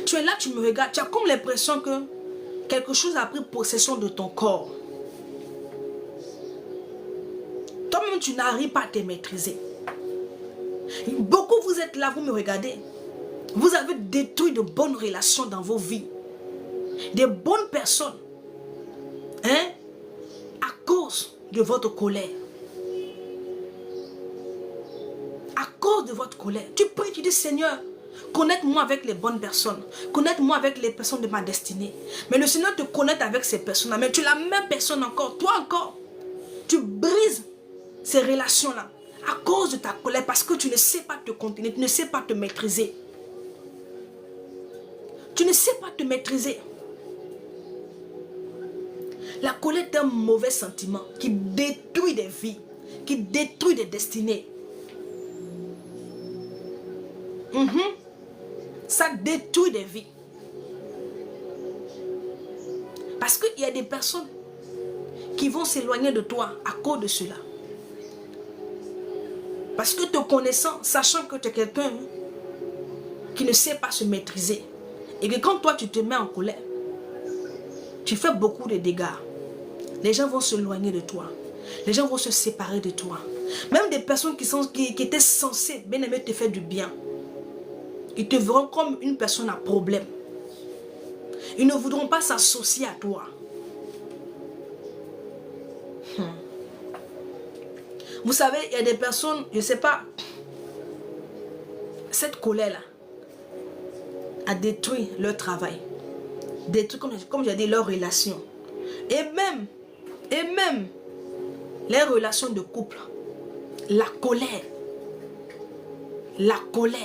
Tu es là, tu me regardes, tu as comme l'impression que quelque chose a pris possession de ton corps. Toi-même, tu n'arrives pas à te maîtriser. Beaucoup, vous êtes là, vous me regardez. Vous avez détruit de bonnes relations dans vos vies. Des bonnes personnes. Hein? À cause de votre colère. À cause de votre colère. Tu pries, tu dis Seigneur, connecte-moi avec les bonnes personnes. Connecte-moi avec les personnes de ma destinée. Mais le Seigneur te connecte avec ces personnes-là. Mais tu es la même personne encore. Toi encore. Tu brises ces relations-là. À cause de ta colère. Parce que tu ne sais pas te contenir. Tu ne sais pas te maîtriser. Tu ne sais pas te maîtriser. La colère est un mauvais sentiment qui détruit des vies, qui détruit des destinées. Ça détruit des vies. Parce qu'il y a des personnes qui vont s'éloigner de toi à cause de cela. Parce que te connaissant, sachant que tu es quelqu'un qui ne sait pas se maîtriser, et que quand toi tu te mets en colère, tu fais beaucoup de dégâts. Les gens vont s'éloigner de toi. Les gens vont se séparer de toi. Même des personnes qui étaient censées bien aimer te faire du bien. Ils te verront comme une personne à problème. Ils ne voudront pas s'associer à toi. Vous savez, il y a des personnes, je ne sais pas, cette colère-là a détruit leur travail. Détruit, comme j'ai dit, leurs relations. Et même les relations de couple. La colère. La colère.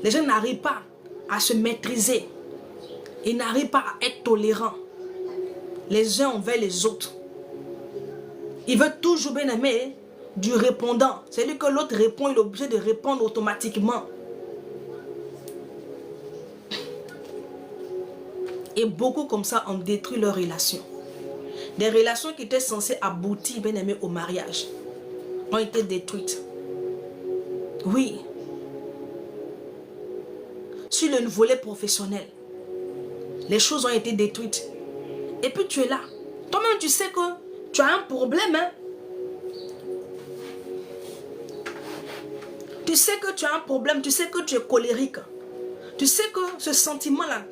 Les gens n'arrivent pas à se maîtriser. Ils n'arrivent pas à être tolérants les uns envers les autres. Ils veulent toujours bien aimer du répondant. C'est-à-dire que l'autre répond, il est obligé de répondre automatiquement. Et beaucoup comme ça ont détruit leurs relations. Des relations qui étaient censées aboutir, bien aimé, au mariage, ont été détruites. Oui. Sur le volet professionnel, les choses ont été détruites. Et puis tu es là. Toi-même, tu sais que tu as un problème. Hein? Tu sais que tu as un problème. Tu sais que tu es colérique. Tu sais que ce sentiment-là,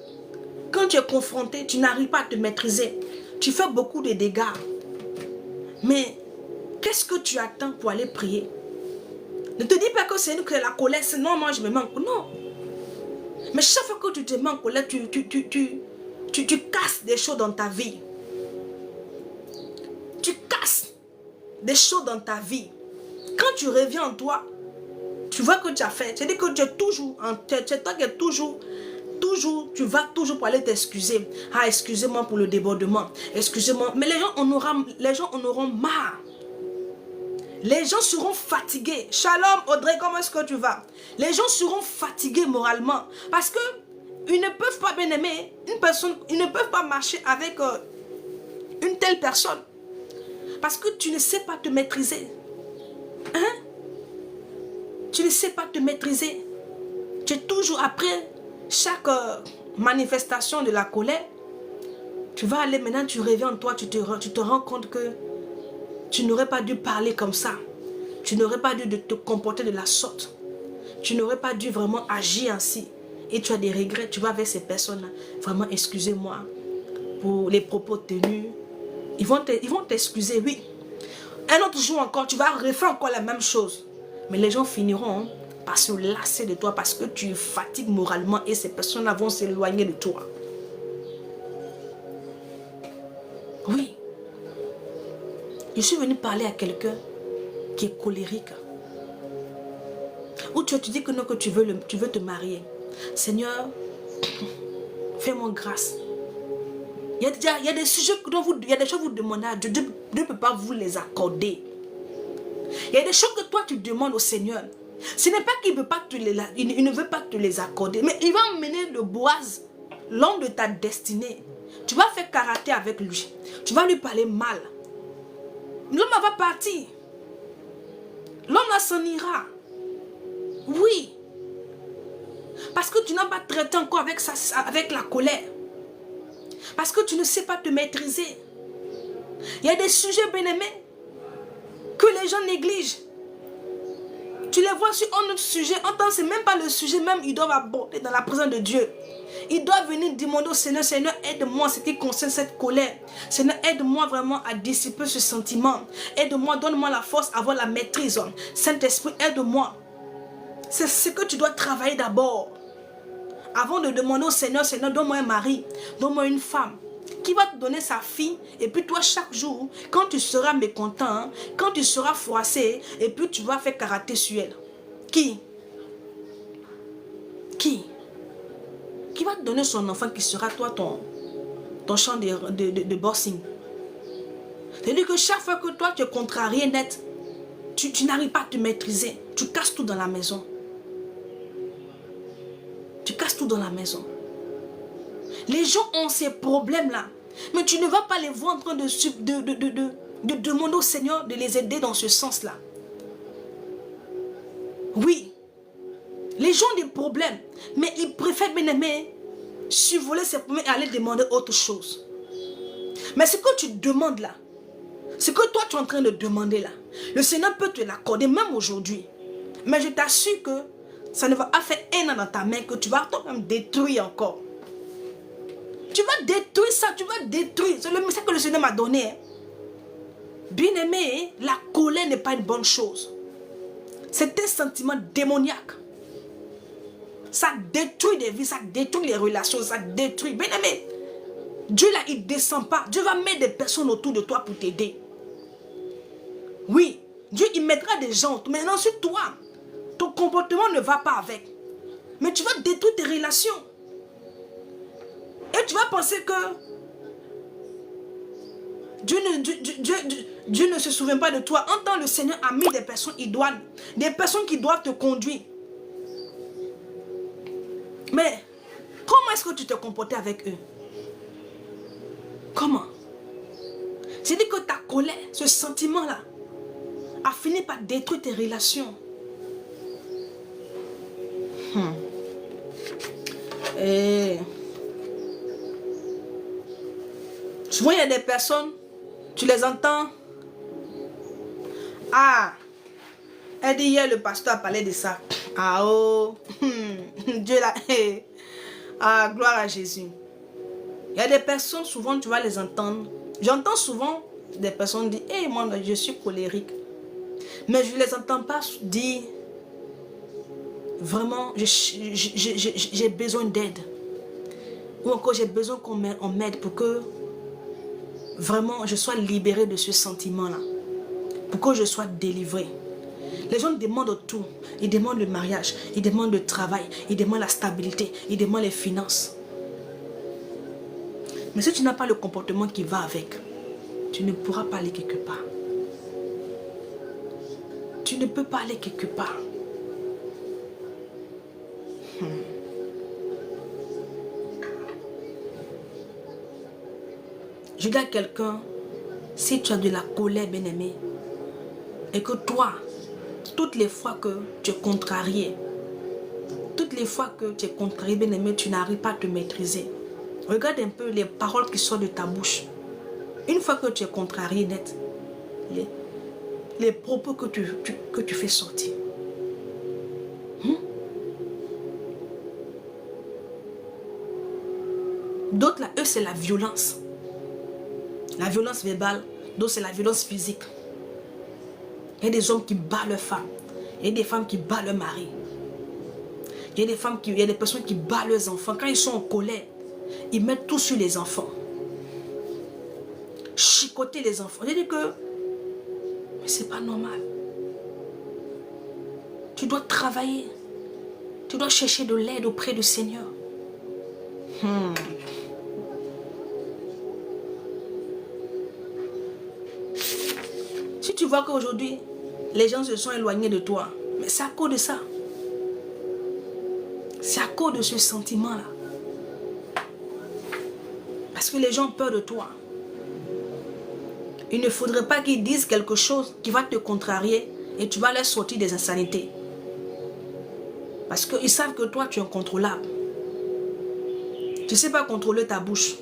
quand tu es confronté, tu n'arrives pas à te maîtriser. Tu fais beaucoup de dégâts. Mais qu'est-ce que tu attends pour aller prier? Ne te dis pas que c'est la colère, sinon moi je me manque. Non. Mais chaque fois que tu te mets en colère, tu casses des choses dans ta vie. Tu casses des choses dans ta vie. Quand tu reviens en toi, tu vois que tu as fait. C'est-à-dire que tu es toujours, c'est toi qui es toujours, tu vas toujours pour aller t'excuser. Ah, excusez-moi pour le débordement. Excusez-moi. Mais les gens en auront marre. Les gens seront fatigués. Shalom Audrey, comment est-ce que tu vas? Les gens seront fatigués moralement. Parce que ils ne peuvent pas, bien aimer une personne, ils ne peuvent pas marcher avec une telle personne. Parce que tu ne sais pas te maîtriser. Hein? Tu ne sais pas te maîtriser. Tu es toujours après chaque manifestation de la colère. Tu vas aller maintenant, tu reviens en toi, tu te rends compte que tu n'aurais pas dû parler comme ça. Tu n'aurais pas dû te comporter de la sorte. Tu n'aurais pas dû vraiment agir ainsi. Et tu as des regrets. Tu vas avec ces personnes-là. Vraiment, excusez-moi pour les propos tenus. Ils vont t'excuser, oui. Un autre jour encore, tu vas refaire encore la même chose. Mais les gens finiront par se lasser de toi parce que tu fatigues moralement et ces personnes-là vont s'éloigner de toi. Oui. Je suis venu parler à quelqu'un qui est colérique. Ou tu te dis que non, que tu veux te marier. Seigneur, fais-moi grâce. Il y a des sujets dont il y a des choses que vous demandez à Dieu. Dieu ne peut pas vous les accorder. Il y a des choses que toi tu demandes au Seigneur. Ce n'est pas qu'il il ne veut pas te les accorder. Mais il va emmener le Boaz, l'homme de ta destinée. Tu vas faire karaté avec lui. Tu vas lui parler mal. L'homme va partir. L'homme là s'en ira. Oui. Parce que tu n'as pas traité encore avec la colère. Parce que tu ne sais pas te maîtriser. Il y a des sujets bien-aimés que les gens négligent. Tu les vois sur un autre sujet. Entends, c'est même pas le sujet même. Ils doivent aborder dans la présence de Dieu. Ils doivent venir demander au Seigneur, Seigneur, aide-moi ce qui concerne cette colère. Seigneur, aide-moi vraiment à dissiper ce sentiment. Aide-moi, donne-moi la force à avoir la maîtrise. Saint-Esprit, aide-moi. C'est ce que tu dois travailler d'abord. Avant de demander au Seigneur, Seigneur, donne-moi un mari, donne-moi une femme qui va te donner sa fille. Et puis toi, chaque jour, quand tu seras mécontent, quand tu seras froissé, et puis tu vas faire karaté sur elle. Qui va te donner son enfant qui sera toi ton champ de boxing? C'est-à-dire que chaque fois que toi tu es contrarié net, tu n'arrives pas à te maîtriser. Tu casses tout dans la maison. Tu casses tout dans la maison. Les gens ont ces problèmes-là. Mais tu ne vas pas les voir en train de demander au Seigneur de les aider dans ce sens-là. Oui. Les gens ont des problèmes. Mais ils préfèrent bien aimer survoler ces problèmes et aller demander autre chose. Mais ce que tu demandes là, ce que toi tu es en train de demander là, le Seigneur peut te l'accorder même aujourd'hui. Mais je t'assure que ça ne va pas faire un an dans ta main que tu vas toi-même détruire encore. Tu vas détruire ça, tu vas détruire. C'est le message que le Seigneur m'a donné. Hein. Bien aimé, la colère n'est pas une bonne chose. C'est un sentiment démoniaque. Ça détruit des vies, ça détruit les relations, ça détruit. Bien aimé, Dieu là, il ne descend pas. Dieu va mettre des personnes autour de toi pour t'aider. Oui, Dieu, il mettra des gens. Mais ensuite, toi, ton comportement ne va pas avec. Mais tu vas détruire tes relations. Et tu vas penser que Dieu ne se souvient pas de toi. En tant que le Seigneur a mis des personnes idoines, des personnes qui doivent te conduire. Mais comment est-ce que tu te comportais avec eux? Comment? C'est-à-dire que ta colère, ce sentiment-là, a fini par détruire tes relations. Et Souvent, il y a des personnes, tu les entends. Ah, elle dit hier, le pasteur a parlé de ça. Ah oh, Dieu l'a... Ah, gloire à Jésus. Il y a des personnes, souvent, tu vas les entendre. J'entends souvent des personnes dire, hey, moi, je suis colérique. Mais je ne les entends pas dire, vraiment, j'ai besoin d'aide. Ou encore, j'ai besoin qu'on m'aide pour que, vraiment, je sois libéré de ce sentiment-là. Pour que je sois délivré. Les gens demandent tout. Ils demandent le mariage, ils demandent le travail, ils demandent la stabilité, ils demandent les finances. Mais si tu n'as pas le comportement qui va avec, tu ne pourras pas aller quelque part. Tu ne peux pas aller quelque part. Je dis à quelqu'un, si tu as de la colère, bien-aimé, et que toi, toutes les fois que tu es contrarié, bien-aimé, tu n'arrives pas à te maîtriser. Regarde un peu les paroles qui sortent de ta bouche. Une fois que tu es contrarié net, les propos que tu fais sortir. D'autres là, eux, c'est la violence. La violence verbale, d'autres c'est la violence physique. Il y a des hommes qui battent leurs femmes. Il y a des femmes qui battent leur mari. Il y a des personnes qui battent leurs enfants. Quand ils sont en colère, ils mettent tout sur les enfants. Chicoter les enfants. Je dis que, mais c'est pas normal. Tu dois travailler. Tu dois chercher de l'aide auprès du Seigneur. Si tu vois qu'aujourd'hui, les gens se sont éloignés de toi, mais c'est à cause de ça. C'est à cause de ce sentiment-là. Parce que les gens ont peur de toi. Il ne faudrait pas qu'ils disent quelque chose qui va te contrarier et tu vas leur sortir des insanités. Parce qu'ils savent que toi, tu es incontrôlable. Tu ne sais pas contrôler ta bouche.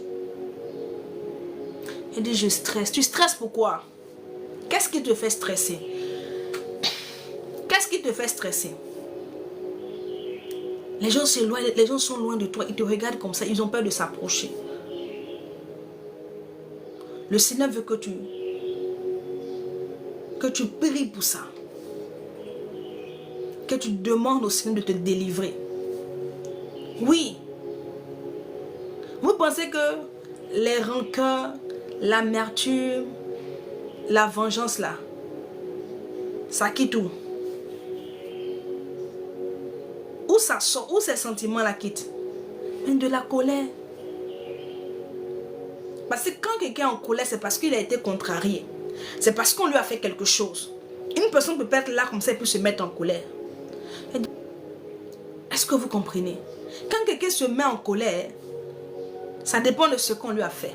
Il dit, je stresse. Tu stresses pourquoi? Qu'est-ce qui te fait stresser? Qu'est-ce qui te fait stresser? Les gens s'éloignent, les gens sont loin de toi, ils te regardent comme ça, ils ont peur de s'approcher. Le Seigneur veut que tu pries pour ça. Que tu demandes au Seigneur de te délivrer. Oui. Vous pensez que les rancœurs, l'amertume, la vengeance là, ça quitte où? Où ça sort? Où ces sentiments-là quittent? De la colère. Parce que quand quelqu'un est en colère, c'est parce qu'il a été contrarié. C'est parce qu'on lui a fait quelque chose. Une personne peut être là comme ça et peut se mettre en colère. Est-ce que vous comprenez? Quand quelqu'un se met en colère, ça dépend de ce qu'on lui a fait.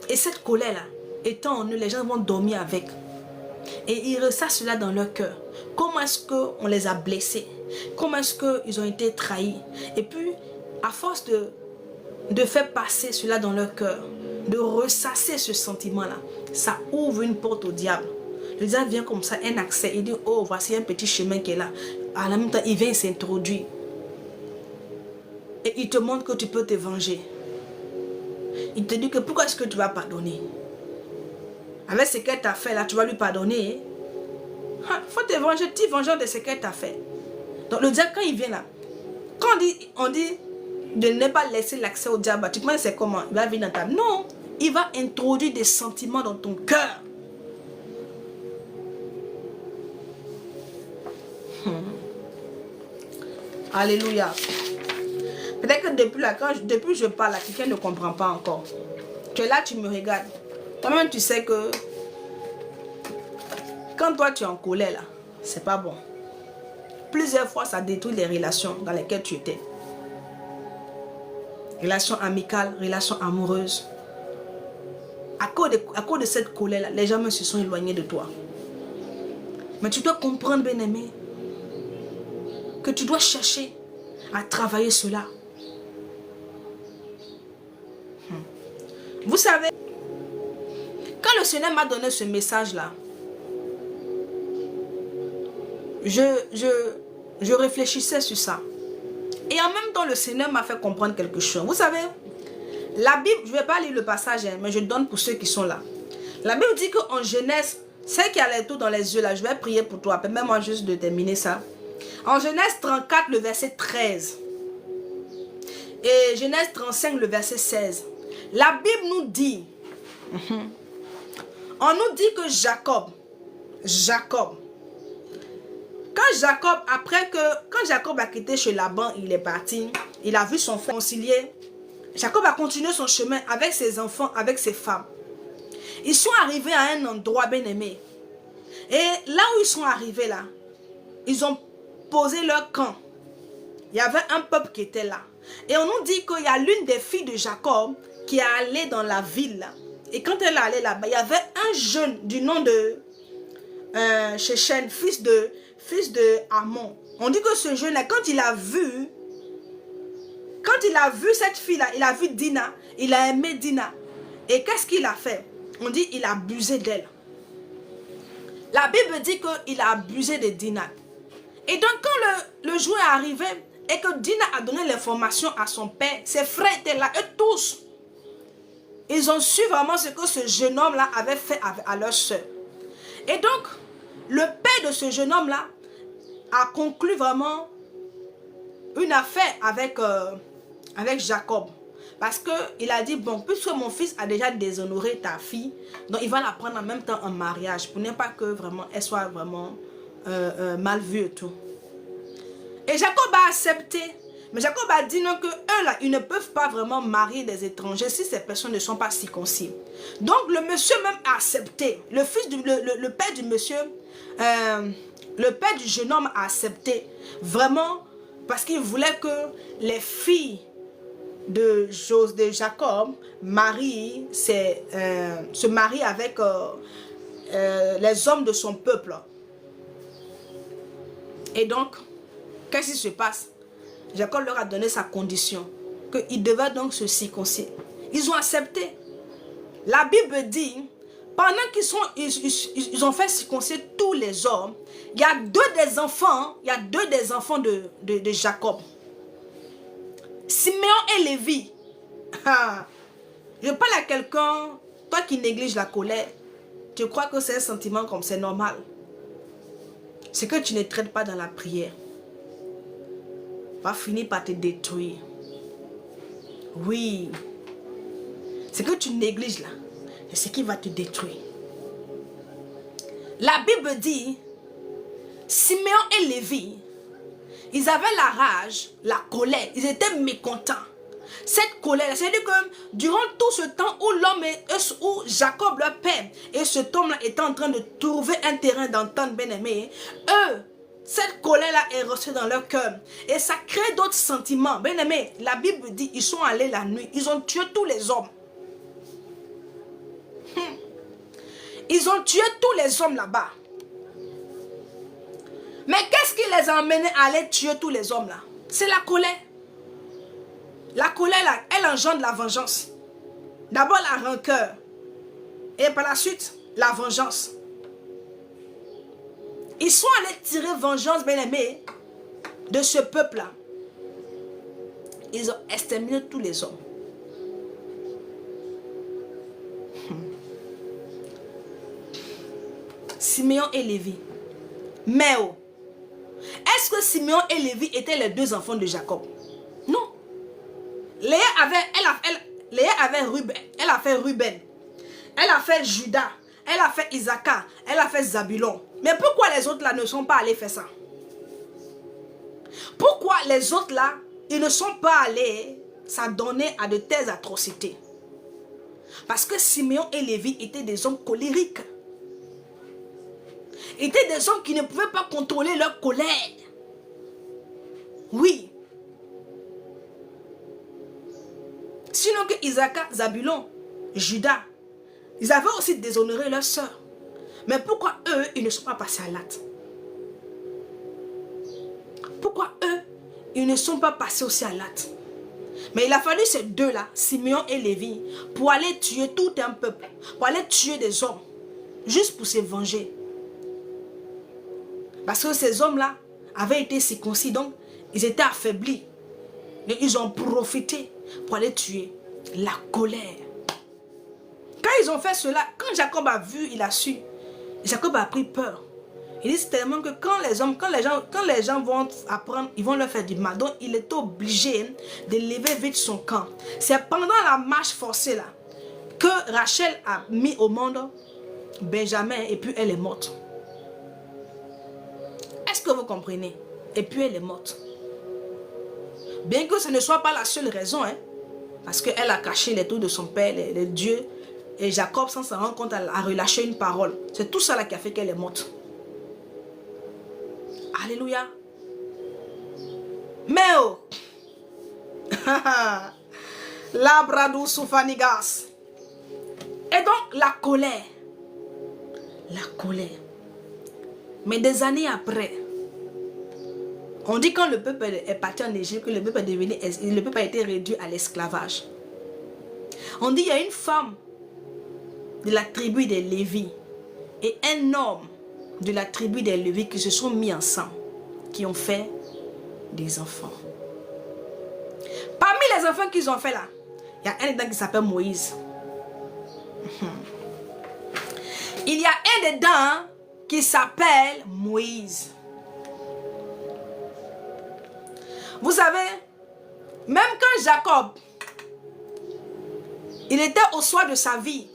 Et cette colère-là, étant en eux, les gens vont dormir avec. Et ils ressassent cela dans leur cœur. Comment est-ce qu'on les a blessés? Comment est-ce qu'ils ont été trahis? Et puis, à force de faire passer cela dans leur cœur, de ressasser ce sentiment-là, ça ouvre une porte au diable. Le diable vient comme ça, un accès. Il dit, oh, voici un petit chemin qui est là. À la même temps, il vient s'introduire. Et il te montre que tu peux te venger. Il te dit que pourquoi est-ce que tu vas pardonner? Avec ce qu'elle t'a fait là, tu vas lui pardonner. Il faut te venger, tu venges de ce qu'elle t'a fait. Donc le diable, quand il vient là, quand on dit de ne pas laisser l'accès au diable, tu penses c'est comment? Il va venir dans ta... Non, il va introduire des sentiments dans ton cœur. Alléluia. Peut-être que depuis là, depuis que je parle, quelqu'un ne comprend pas encore. Tu es là, tu me regardes. Toi-même, tu sais que quand toi, tu es en colère, là, c'est pas bon. Plusieurs fois, ça détruit les relations dans lesquelles tu étais. Relations amicales, relations amoureuses. À cause de cette colère-là, les gens se sont éloignés de toi. Mais tu dois comprendre, bien-aimé, que tu dois chercher à travailler cela. Vous savez, quand le Seigneur m'a donné ce message-là, je réfléchissais sur ça. Et en même temps, le Seigneur m'a fait comprendre quelque chose. Vous savez, la Bible, je ne vais pas lire le passage, hein, mais je donne pour ceux qui sont là. La Bible dit qu'en Genèse, celle qui a les tout dans les yeux là, je vais prier pour toi. Permets-moi juste de terminer ça. En Genèse 34, le verset 13. Et Genèse 35, le verset 16. La Bible nous dit, on nous dit que Jacob, quand Jacob a quitté chez Laban, il est parti, il a vu son frère concilier. Jacob a continué son chemin avec ses enfants, avec ses femmes. Ils sont arrivés à un endroit bien aimé. Et là où ils sont arrivés là, ils ont posé leur camp. Il y avait un peuple qui était là. Et on nous dit qu'il y a l'une des filles de Jacob qui est allée dans la ville là. Et quand elle est allée là-bas, il y avait un jeune du nom de Shechem, fils de Amon. On dit que ce jeune là, quand il a vu cette fille là, il a vu Dina, il a aimé Dina. Et qu'est-ce qu'il a fait? On dit il a abusé d'elle. La Bible dit qu'il a abusé de Dina. Et donc quand le jour est arrivé et que Dina a donné l'information à son père, ses frères étaient là, eux tous. Ils ont su vraiment ce que ce jeune homme-là avait fait à leur soeur. Et donc, le père de ce jeune homme-là a conclu vraiment une affaire avec Jacob. Parce qu'il a dit, bon, puisque mon fils a déjà déshonoré ta fille, donc il va la prendre en même temps en mariage, pour ne pas que vraiment elle soit vraiment mal vue et tout. Et Jacob a accepté. Mais Jacob a dit non, que eux là, ils ne peuvent pas vraiment marier des étrangers si ces personnes ne sont pas circoncis. Donc le monsieur même a accepté. Le père du monsieur, le père du jeune homme a accepté. Vraiment, parce qu'il voulait que les filles de Jacob se marient avec les hommes de son peuple. Et donc, qu'est-ce qui se passe? Jacob leur a donné sa condition, qu'ils devaient donc se circoncire. Ils ont accepté. La Bible dit, pendant qu'ils ont fait circoncire tous les hommes, il y a deux des enfants de Jacob. Siméon et Lévi. Je parle à quelqu'un, toi qui négliges la colère, tu crois que c'est un sentiment comme c'est normal. C'est que tu ne traites pas dans la prière. Va finir par te détruire. Oui. C'est que tu négliges là. C'est ce qui va te détruire. La Bible dit, Siméon et Lévi, ils avaient la rage, la colère. Ils étaient mécontents. Cette colère, c'est-à-dire que durant tout ce temps où Jacob, leur père, et cet homme-là étaient en train de trouver un terrain d'entente bien aimé, eux, cette colère-là est restée dans leur cœur. Et ça crée d'autres sentiments. Bien aimé, la Bible dit, ils sont allés la nuit. Ils ont tué tous les hommes. Ils ont tué tous les hommes là-bas. Mais qu'est-ce qui les a emmenés à aller tuer tous les hommes là? C'est la colère. La colère là, elle engendre la vengeance. D'abord la rancœur. Et par la suite, la vengeance. Ils sont allés tirer vengeance, bien aimé, de ce peuple-là. Ils ont exterminé tous les hommes. Siméon et Lévi. Mais oh, est-ce que Siméon et Lévi étaient les deux enfants de Jacob? Non. Léa avait Ruben. Elle a fait Ruben. Elle a fait Judas. Elle a fait Issachar. Elle a fait Zabulon. Mais pourquoi les autres là ne sont pas allés faire ça? Pourquoi les autres là, ils ne sont pas allés s'adonner à de telles atrocités? Parce que Siméon et Lévi étaient des hommes colériques. Étaient des hommes qui ne pouvaient pas contrôler leur colère. Oui. Sinon que Issachar, Zabulon, Judas, ils avaient aussi déshonoré leur sœur. Mais pourquoi eux, ils ne sont pas passés à l'acte? Pourquoi eux, ils ne sont pas passés aussi à l'acte? Mais il a fallu ces deux-là, Simeon et Lévi, pour aller tuer tout un peuple, pour aller tuer des hommes, juste pour se venger. Parce que ces hommes-là avaient été circoncis, donc ils étaient affaiblis. Et ils ont profité pour aller tuer. La colère. Quand ils ont fait cela, quand Jacob a vu, il a su, Jacob a pris peur. Il dit tellement que quand les gens vont apprendre, ils vont leur faire du mal. Donc il est obligé de lever vite son camp. C'est pendant la marche forcée là que Rachel a mis au monde Benjamin et puis elle est morte. Est-ce que vous comprenez? Et puis elle est morte. Bien que ce ne soit pas la seule raison, hein, parce qu'elle a caché les trous de son père, les dieux, et Jacob, sans s'en rendre compte, a relâché une parole. C'est tout ça là qui a fait qu'elle est morte. Alléluia. Mais oh, Labradou soufanigas. Et donc la colère. La colère. Mais des années après, on dit quand le peuple est parti en Égypte, que le peuple a été réduit à l'esclavage. On dit qu'il y a une femme de la tribu des Lévis et un homme de la tribu des Lévis qui se sont mis ensemble, qui ont fait des enfants. Parmi les enfants qu'ils ont fait là, il y a un dedans qui s'appelle Moïse. Il y a un dedans qui s'appelle Moïse. Vous savez, même quand Jacob, il était au soir de sa vie,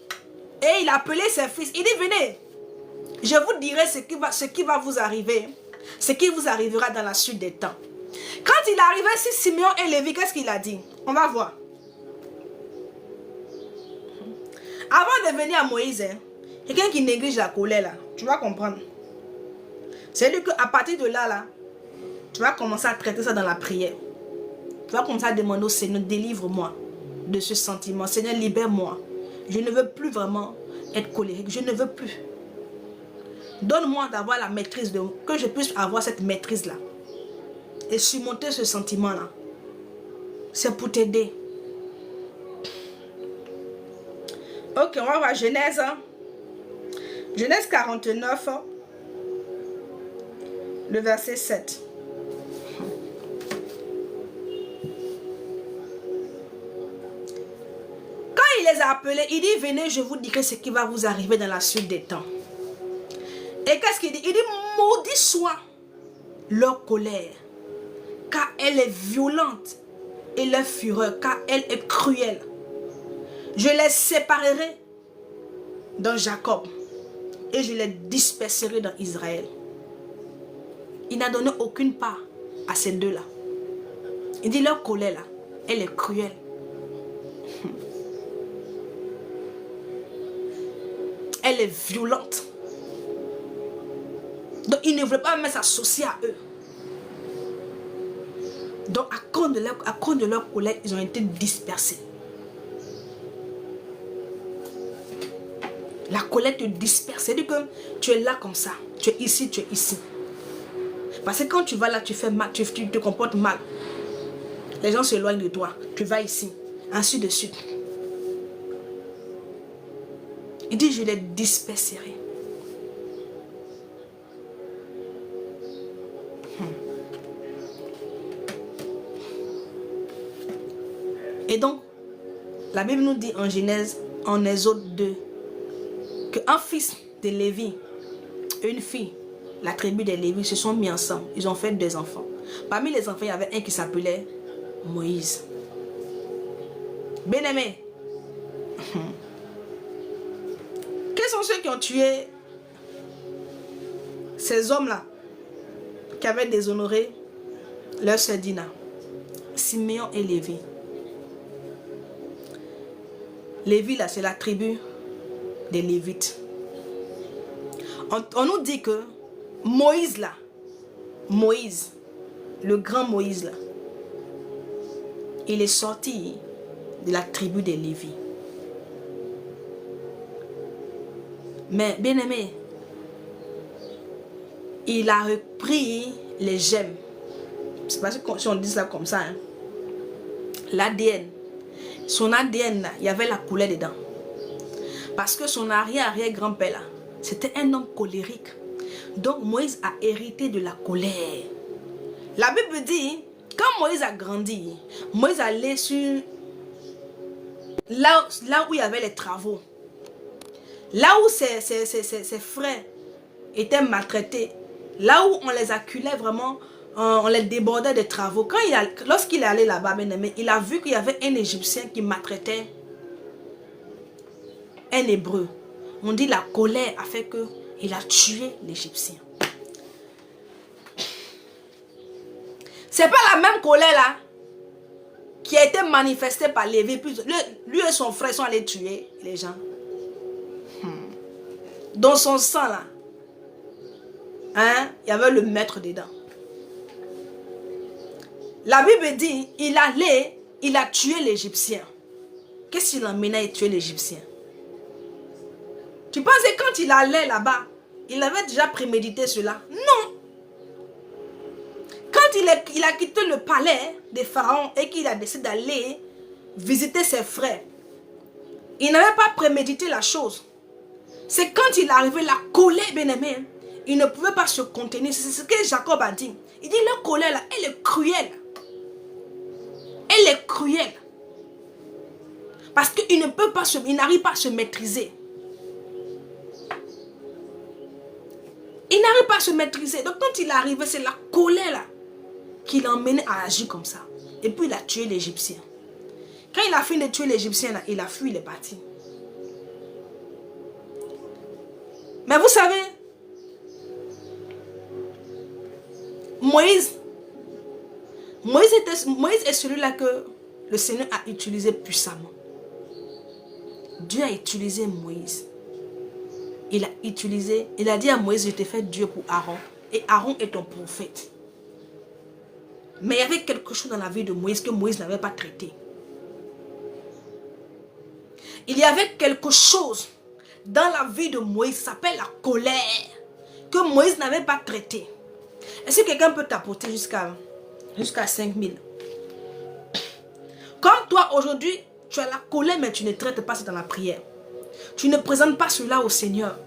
et il appelait ses fils, il dit venez, je vous dirai ce qui va vous arriver, ce qui vous arrivera dans la suite des temps. Quand il arrivait sur Simeon et Lévi, qu'est-ce qu'il a dit? On va voir. Avant de venir à Moïse, quelqu'un qui néglige la colère là, tu vas comprendre. C'est lui qu'à partir de là, tu vas commencer à traiter ça dans la prière. Tu vas commencer à demander au Seigneur, délivre-moi de ce sentiment. Seigneur, libère-moi. Je ne veux plus vraiment être colérique. Je ne veux plus. Donne-moi d'avoir la maîtrise, que je puisse avoir cette maîtrise-là. Et surmonter ce sentiment-là. C'est pour t'aider. Ok, on va voir Genèse. Genèse 49, le verset 7. Quand il les a appelés, il dit, venez, je vous dirai ce qui va vous arriver dans la suite des temps. Et qu'est-ce qu'il dit? Il dit, maudit soit leur colère, car elle est violente, et leur fureur, car elle est cruelle. Je les séparerai dans Jacob, et je les disperserai dans Israël. Il n'a donné aucune part à ces deux-là. Il dit, leur colère là, elle est cruelle. Elle est violente. Donc il ne voulait pas même s'associer à eux. Donc à cause de leur colère, ils ont été dispersés. La colère te disperse. C'est-à-dire que tu es là comme ça. Tu es ici, tu es ici. Parce que quand tu vas là, tu fais mal, tu te comportes mal. Les gens s'éloignent de toi. Tu vas ici. Ainsi de suite. Il dit, je les disperserai. Et donc, la Bible nous dit en Genèse, en Exode 2, qu'un fils de Lévi et une fille, la tribu des Lévi, se sont mis ensemble. Ils ont fait 2 enfants. Parmi les enfants, il y avait un qui s'appelait Moïse. Bien-aimé, quels sont ceux qui ont tué ces hommes-là qui avaient déshonoré leur sœur Dina? Simeon et Lévi. Lévi, là, c'est la tribu des Lévites. On nous dit que Moïse, là, Moïse, le grand Moïse, là, il est sorti de la tribu des Lévi. Mais, bien aimé, il a repris les gemmes. C'est parce que si on dit ça comme ça, hein, l'ADN. Son ADN, là, il y avait la colère dedans. Parce que son arrière-grand-père, là, c'était un homme colérique. Donc Moïse a hérité de la colère. La Bible dit, quand Moïse a grandi, Moïse allait sur là où il y avait les travaux. Là où ses frères étaient maltraités. Là où on les acculait vraiment, on les débordait des travaux. Lorsqu'il est allé là-bas, il a vu qu'il y avait un Égyptien qui maltraitait un Hébreu. On dit la colère a fait qu'il a tué l'Égyptien. C'est pas la même colère là qui a été manifestée par Lévi. Puis lui et son frère sont allés tuer les gens. Dans son sang là, hein, il y avait le maître dedans. La Bible dit, il a tué l'Égyptien. Qu'est-ce qu'il l'emmenait à tuer l'Égyptien? Tu penses que quand il allait là-bas, il avait déjà prémédité cela? Non. Quand il a quitté le palais des pharaons et qu'il a décidé d'aller visiter ses frères, il n'avait pas prémédité la chose. C'est quand il est arrivé, la colère, bien-aimé, il ne pouvait pas se contenir. C'est ce que Jacob a dit. Il dit, la colère, là, elle est cruelle. Elle est cruelle. Parce qu'il ne peut pas il n'arrive pas à se maîtriser. Il n'arrive pas à se maîtriser. Donc quand il est arrivé, c'est la colère là qui l'a emmené à agir comme ça. Et puis il a tué l'Égyptien. Quand il a fini de tuer l'Égyptien, il a fui, il est parti. Mais vous savez, Moïse est celui-là que le Seigneur a utilisé puissamment. Dieu a utilisé Moïse. Il a dit à Moïse, je t'ai fait Dieu pour Aaron. Et Aaron est ton prophète. Mais il y avait quelque chose dans la vie de Moïse que Moïse n'avait pas traité. Il y avait quelque chose dans la vie de Moïse, ça s'appelle la colère, que Moïse n'avait pas traité. Est-ce que quelqu'un peut t'apporter jusqu'à 5000? Comme toi aujourd'hui, tu as la colère mais tu ne traites pas ça dans la prière. Tu ne présentes pas cela au Seigneur.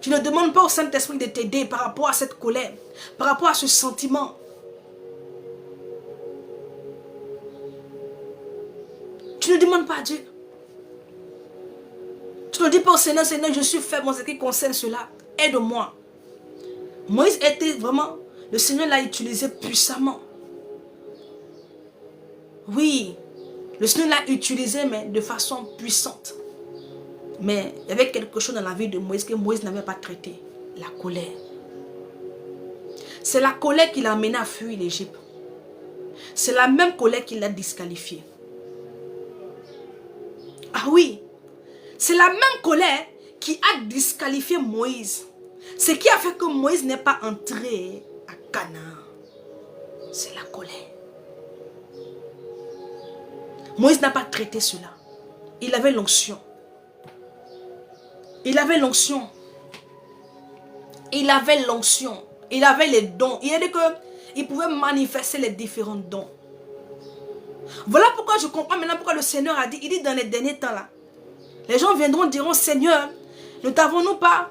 Tu ne demandes pas au Saint-Esprit de t'aider par rapport à cette colère, par rapport à ce sentiment. Tu ne demandes pas à Dieu. Tu ne dis pas au Seigneur, Seigneur, je suis faible en ce qui concerne cela. Aide-moi. Moïse était vraiment, le Seigneur l'a utilisé puissamment. Oui, le Seigneur l'a utilisé, mais de façon puissante. Mais il y avait quelque chose dans la vie de Moïse que Moïse n'avait pas traité. La colère. C'est la colère qui l'a amené à fuir l'Égypte. C'est la même colère qui l'a disqualifié. Ah oui, c'est la même colère qui a disqualifié Moïse. Ce qui a fait que Moïse n'est pas entré à Canaan. C'est la colère. Moïse n'a pas traité cela. Il avait l'onction. Il avait l'onction. Il avait l'onction. Il avait les dons. Il a dit qu'il pouvait manifester les différents dons. Voilà pourquoi je comprends maintenant pourquoi le Seigneur a dit, il dit dans les derniers temps là, les gens viendront diront, Seigneur, n'avons-nous pas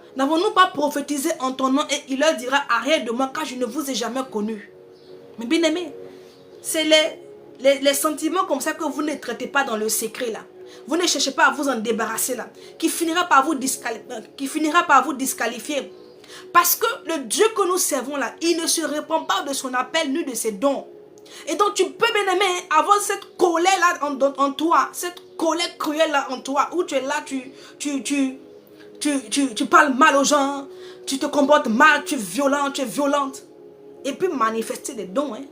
prophétisé en ton nom? Et il leur dira, arrête de moi car je ne vous ai jamais connu. Mais bien aimé, c'est les sentiments comme ça que vous ne traitez pas dans le secret là. Vous ne cherchez pas à vous en débarrasser là, qui finira par vous disqualifier. Parce que le Dieu que nous servons là, il ne se répand pas de son appel ni de ses dons. Et donc tu peux bien aimer avoir cette colère là en toi, cette colère cruelle là en toi, où tu es là, tu parles mal aux gens, tu te comportes mal, tu es violent, tu es violente. Et puis manifester des dons. Hein.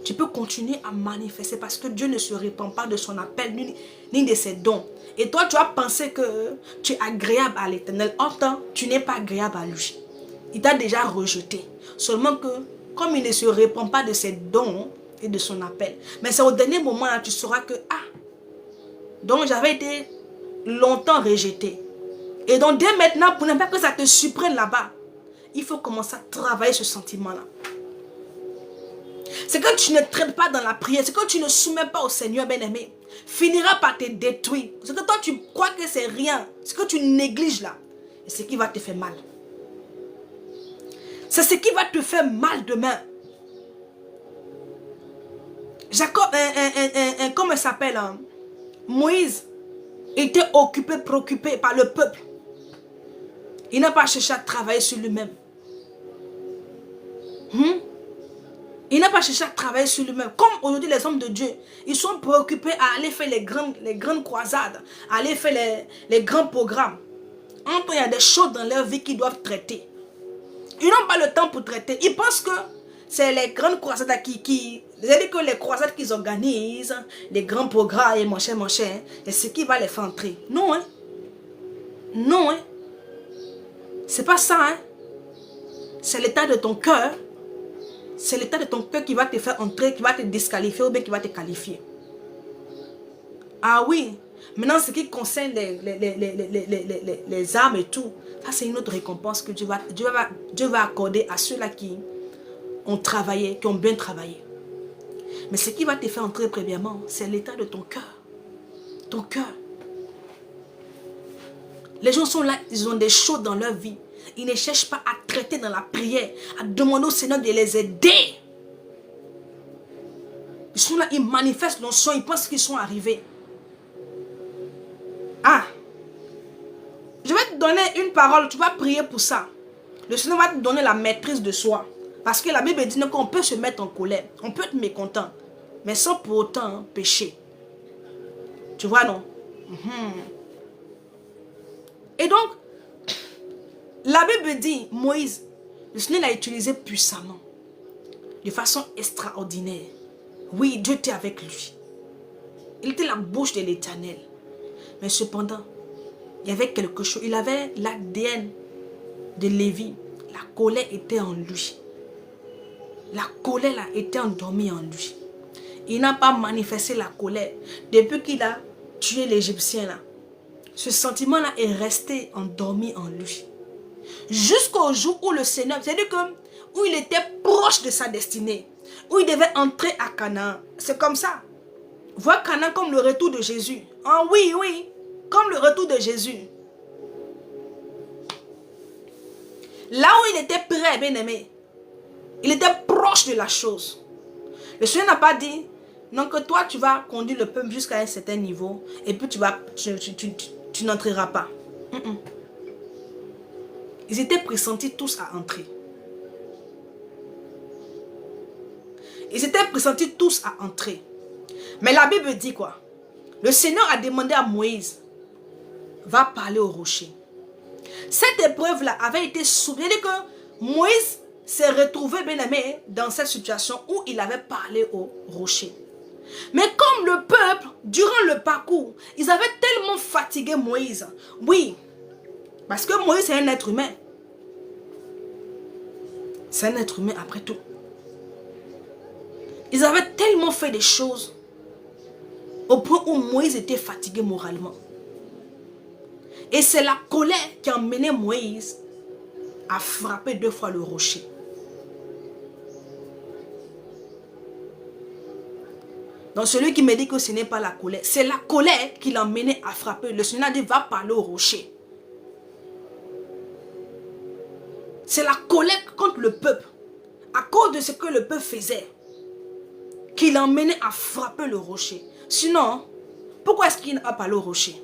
Tu peux continuer à manifester parce que Dieu ne se répand pas de son appel ni de ses dons. Et toi tu as pensé que tu es agréable à l'Éternel. En temps, tu n'es pas agréable à lui. Il t'a déjà rejeté. Seulement que comme il ne se répand pas de ses dons et de son appel. Mais c'est au dernier moment là tu sauras que donc j'avais été longtemps rejeté. Et donc dès maintenant, pour ne pas que ça te surprenne là-bas, il faut commencer à travailler ce sentiment-là. C'est que tu ne traites pas dans la prière, c'est que tu ne soumets pas au Seigneur, bien-aimé, finira par te détruire. C'est que toi, tu crois que c'est rien. C'est que tu négliges là. Et c'est ce qui va te faire mal. C'est ce qui va te faire mal demain. Jacob, comment il s'appelle, hein? Moïse était occupé, préoccupé par le peuple. Il n'a pas cherché à travailler sur lui-même. Il n'a pas cherché à travailler sur lui-même. Comme aujourd'hui les hommes de Dieu, ils sont préoccupés à aller faire les grandes croisades, à aller faire les grands programmes. En tout, il y a des choses dans leur vie qu'ils doivent traiter. Ils n'ont pas le temps pour traiter. Ils pensent que c'est les grandes croisades c'est-à-dire que les croisades qu'ils organisent, les grands programmes et machin, et ce qui va les faire entrer. Non, hein. Non, hein. C'est pas ça, hein. C'est l'état de ton cœur. C'est l'état de ton cœur qui va te faire entrer, qui va te disqualifier ou bien qui va te qualifier. Ah oui. Maintenant, ce qui concerne les armes et tout, ça c'est une autre récompense que Dieu va accorder à ceux-là qui ont travaillé, qui ont bien travaillé. Mais ce qui va te faire entrer premièrement, c'est l'état de ton cœur. Ton cœur. Les gens sont là, ils ont des choses dans leur vie. Ils ne cherchent pas à traiter dans la prière, à demander au Seigneur de les aider. Ils sont là, ils manifestent l'onction, ils pensent qu'ils sont arrivés. Ah, je vais te donner une parole, tu vas prier pour ça. Le Seigneur va te donner la maîtrise de soi. Parce que la Bible dit qu'on peut se mettre en colère, on peut être mécontent, mais sans pour autant pécher. Tu vois, non? Et donc, la Bible dit, Moïse, le Seigneur l'a utilisé puissamment, de façon extraordinaire. Oui, Dieu était avec lui. Il était la bouche de l'Éternel. Mais cependant, il y avait quelque chose. Il avait l'ADN de Lévi. La colère était en lui. La colère là, était endormie en lui. Il n'a pas manifesté la colère. Depuis qu'il a tué l'Égyptien là, ce sentiment là est resté endormi en lui. Jusqu'au jour où le Seigneur, c'est-à-dire où il était proche de sa destinée, où il devait entrer à Canaan. C'est comme ça. Voir Canaan comme le retour de Jésus. Ah oui, oui, comme le retour de Jésus. Là où il était prêt, bien aimé, il était proche de la chose. Le Seigneur n'a pas dit, non, que toi tu vas conduire le peuple jusqu'à un certain niveau et puis tu n'entreras pas. Ils étaient pressentis tous à entrer. Ils étaient pressentis tous à entrer. Mais la Bible dit quoi? Le Seigneur a demandé à Moïse, va parler au rocher. Cette épreuve-là avait été souveraine. C'est-à-dire que Moïse s'est retrouvé, bien aimé, dans cette situation où il avait parlé au rocher. Mais comme le peuple, durant le parcours, ils avaient tellement fatigué Moïse. Oui, parce que Moïse c'est un être humain. C'est un être humain après tout. Ils avaient tellement fait des choses au point où Moïse était fatigué moralement. Et c'est la colère qui a emmené Moïse à frapper 2 fois le rocher. Donc celui qui me dit que ce n'est pas la colère, c'est la colère qui l'a emmené à frapper. Le Seigneur a dit, va parler au rocher. C'est la colère contre le peuple, à cause de ce que le peuple faisait, qui l'a emmené à frapper le rocher. Sinon, pourquoi est-ce qu'il n'a pas parlé au rocher?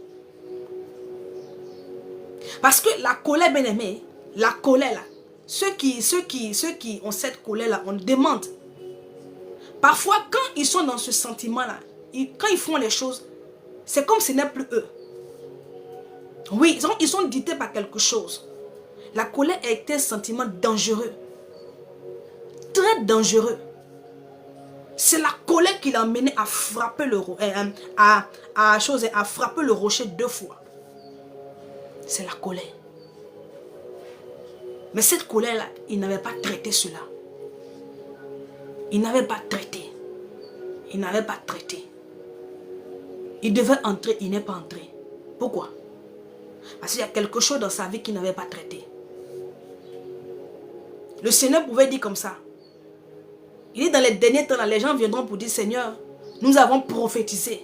Parce que la colère, bien aimé, la colère là, ceux qui ont cette colère là, on demande. Parfois, quand ils sont dans ce sentiment là, quand ils font les choses, c'est comme ce n'est plus eux. Oui, ils sont dictés par quelque chose. La colère est un sentiment dangereux. Très dangereux. C'est la colère qui l'a amené à frapper à frapper le rocher 2 fois. C'est la colère. Mais cette colère-là, il n'avait pas traité cela. Il n'avait pas traité. Il n'avait pas traité. Il devait entrer, il n'est pas entré. Pourquoi? Parce qu'il y a quelque chose dans sa vie qu'il n'avait pas traité. Le Seigneur pouvait dire comme ça. Il dit dans les derniers temps, là, les gens viendront pour dire, Seigneur, nous avons prophétisé,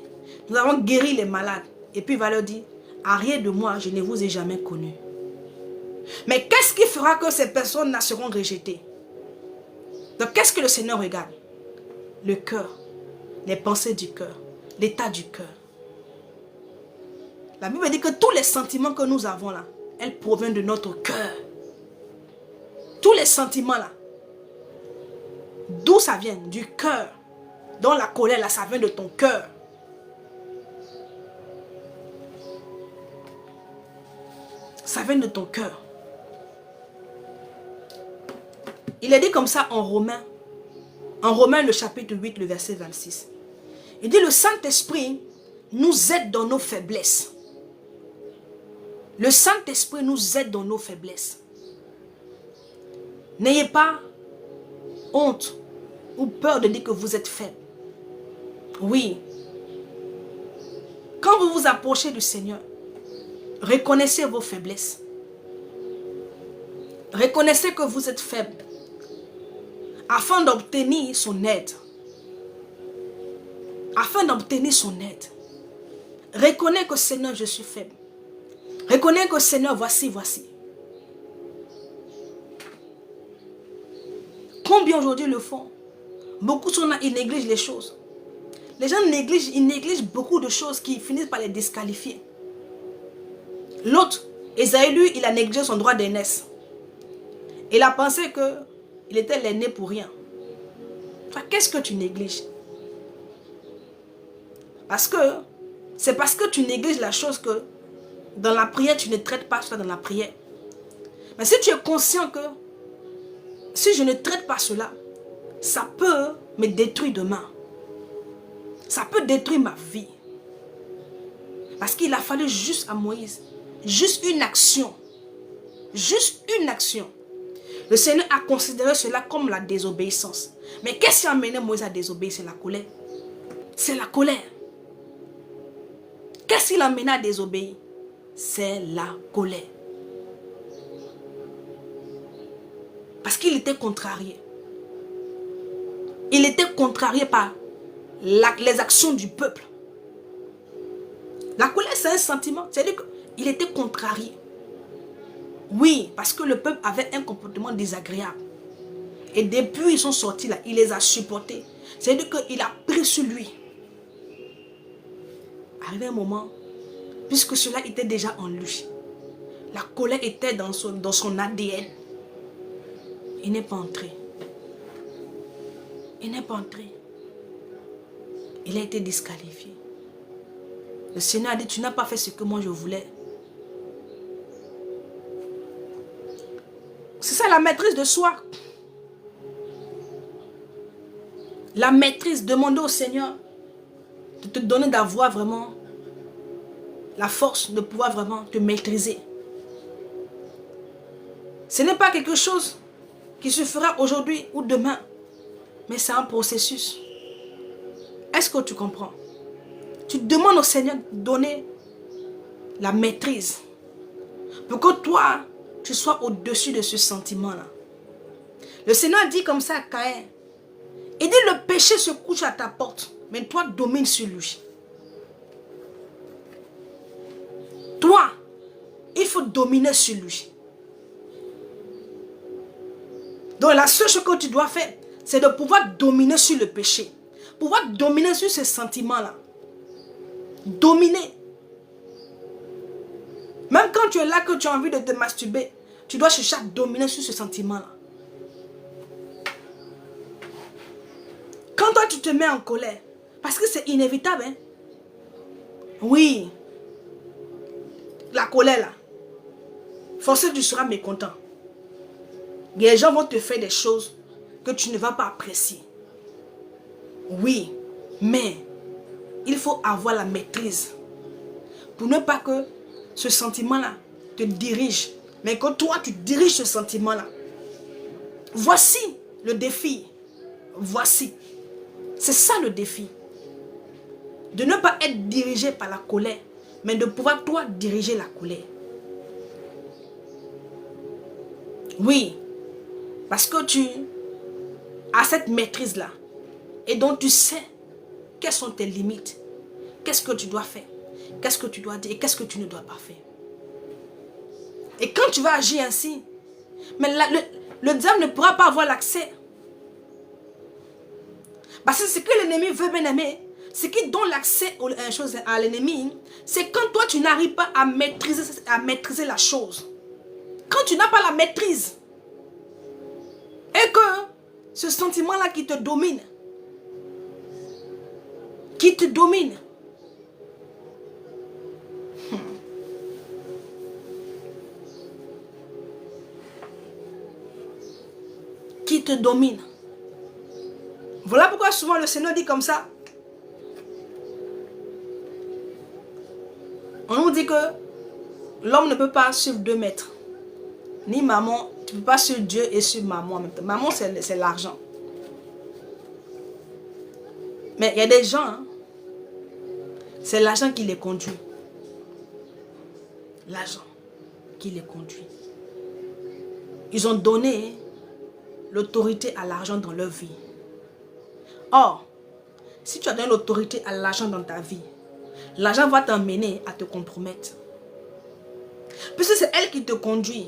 nous avons guéri les malades. Et puis il va leur dire, arrière de moi, je ne vous ai jamais connu. Mais qu'est-ce qui fera que ces personnes-là seront rejetées? Donc qu'est-ce que le Seigneur regarde? Le cœur, les pensées du cœur, l'état du cœur. La Bible dit que tous les sentiments que nous avons là, elles proviennent de notre cœur. Tous les sentiments là, d'où ça vient? Du cœur. Donc la colère là, ça vient de ton cœur. Ça vient de ton cœur. Il est dit comme ça en Romains le chapitre 8, le verset 26. Il dit le Saint-Esprit nous aide dans nos faiblesses. Le Saint-Esprit nous aide dans nos faiblesses. N'ayez pas honte ou peur de dire que vous êtes faible. Oui. Quand vous vous approchez du Seigneur, reconnaissez vos faiblesses. Reconnaissez que vous êtes faible afin d'obtenir son aide. Afin d'obtenir son aide. Reconnais que Seigneur, je suis faible. Reconnais que Seigneur, voici. Combien aujourd'hui le font? Beaucoup sont là, ils négligent les choses. Les gens négligent beaucoup de choses qui finissent par les disqualifier. L'autre, Esaü, lui, il a négligé son droit d'aînesse. Il a pensé qu'il était l'aîné pour rien. Qu'est-ce que tu négliges? C'est parce que tu négliges la chose que dans la prière, tu ne traites pas cela dans la prière. Mais si tu es conscient que si je ne traite pas cela, ça peut me détruire demain. Ça peut détruire ma vie. Parce qu'il a fallu juste à Moïse, juste une action. Juste une action. Le Seigneur a considéré cela comme la désobéissance. Mais qu'est-ce qui a amené Moïse à désobéir? C'est la colère. C'est la colère. Qu'est-ce qui l'a amené à désobéir? C'est la colère. Parce qu'il était contrarié. Il était contrarié par les actions du peuple. La colère, c'est un sentiment. C'est-à-dire qu'il était contrarié. Oui, parce que le peuple avait un comportement désagréable. Et depuis ils sont sortis là, il les a supportés. C'est-à-dire qu'il a pris sur lui. Arrivé un moment, puisque cela était déjà en lui, la colère était dans son ADN. Il n'est pas entré. Il n'est pas entré. Il a été disqualifié. Le Seigneur a dit, tu n'as pas fait ce que moi je voulais. C'est ça la maîtrise de soi. La maîtrise, demander au Seigneur de te donner d'avoir vraiment la force de pouvoir vraiment te maîtriser. Ce n'est pas quelque chose qui se fera aujourd'hui ou demain, mais c'est un processus. Est-ce que tu comprends? Tu demandes au Seigneur de donner la maîtrise pour que toi, tu sois au-dessus de ce sentiment-là. Le Seigneur dit comme ça à Caïn, il dit le péché se couche à ta porte, mais toi domine sur lui. Toi, il faut dominer sur lui. Donc la seule chose que tu dois faire, c'est de pouvoir dominer sur le péché. Pouvoir dominer sur ces sentiments-là. Dominer. Même quand tu es là, que tu as envie de te masturber, tu dois chercher à dominer sur ce sentiment-là. Quand toi tu te mets en colère, parce que c'est inévitable, hein? Oui. La colère là, forcément tu seras mécontent. Les gens vont te faire des choses que tu ne vas pas apprécier. Oui, mais il faut avoir la maîtrise pour ne pas que ce sentiment-là te dirige, mais que toi tu diriges ce sentiment-là. Voici le défi. Voici. C'est ça le défi. De ne pas être dirigé par la colère, mais de pouvoir toi diriger la colère. Oui. Parce que à cette maîtrise-là. Et donc tu sais quelles sont tes limites. Qu'est-ce que tu dois faire? Qu'est-ce que tu dois dire? Et qu'est-ce que tu ne dois pas faire? Et quand tu vas agir ainsi, mais le diable ne pourra pas avoir l'accès. Parce que ce que l'ennemi veut, bien aimé, ce qui donne l'accès à l'ennemi, c'est quand toi tu n'arrives pas à maîtriser la chose. Quand tu n'as pas la maîtrise. Et que ce sentiment-là qui te domine, qui te domine, qui te domine. Voilà pourquoi souvent le Seigneur dit comme ça. On nous dit que l'homme ne peut pas suivre 2 maîtres. Ni maman, tu ne peux pas suivre Dieu et suivre maman en même temps. Maman, c'est l'argent. Mais il y a des gens, hein, c'est l'argent qui les conduit. L'argent qui les conduit. Ils ont donné l'autorité à l'argent dans leur vie. Or, si tu as donné l'autorité à l'argent dans ta vie, l'argent va t'emmener à te compromettre. Puisque c'est elle qui te conduit.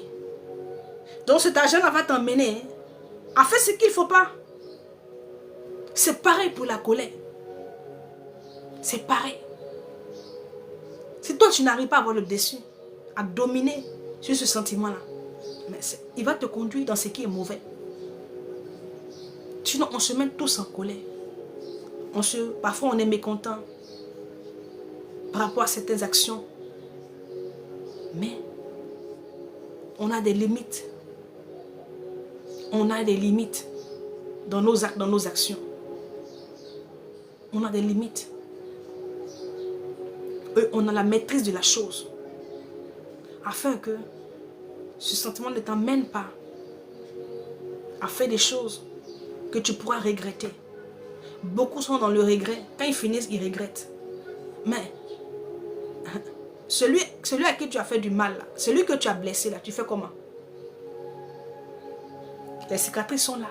Donc cet argent-là va t'emmener à faire ce qu'il ne faut pas. C'est pareil pour la colère. C'est pareil. Si toi tu n'arrives pas à avoir le dessus, à dominer sur ce sentiment-là, il va te conduire dans ce qui est mauvais. Sinon on se met tous en colère. Parfois on est mécontent par rapport à certaines actions. Mais on a des limites. On a des limites dans nos actes, dans nos actions. On a des limites. On a la maîtrise de la chose. Afin que ce sentiment ne t'emmène pas à faire des choses que tu pourras regretter. Beaucoup sont dans le regret. Quand ils finissent, ils regrettent. Mais celui à qui tu as fait du mal, là, celui que tu as blessé, là, tu fais comment? Les cicatrices sont là.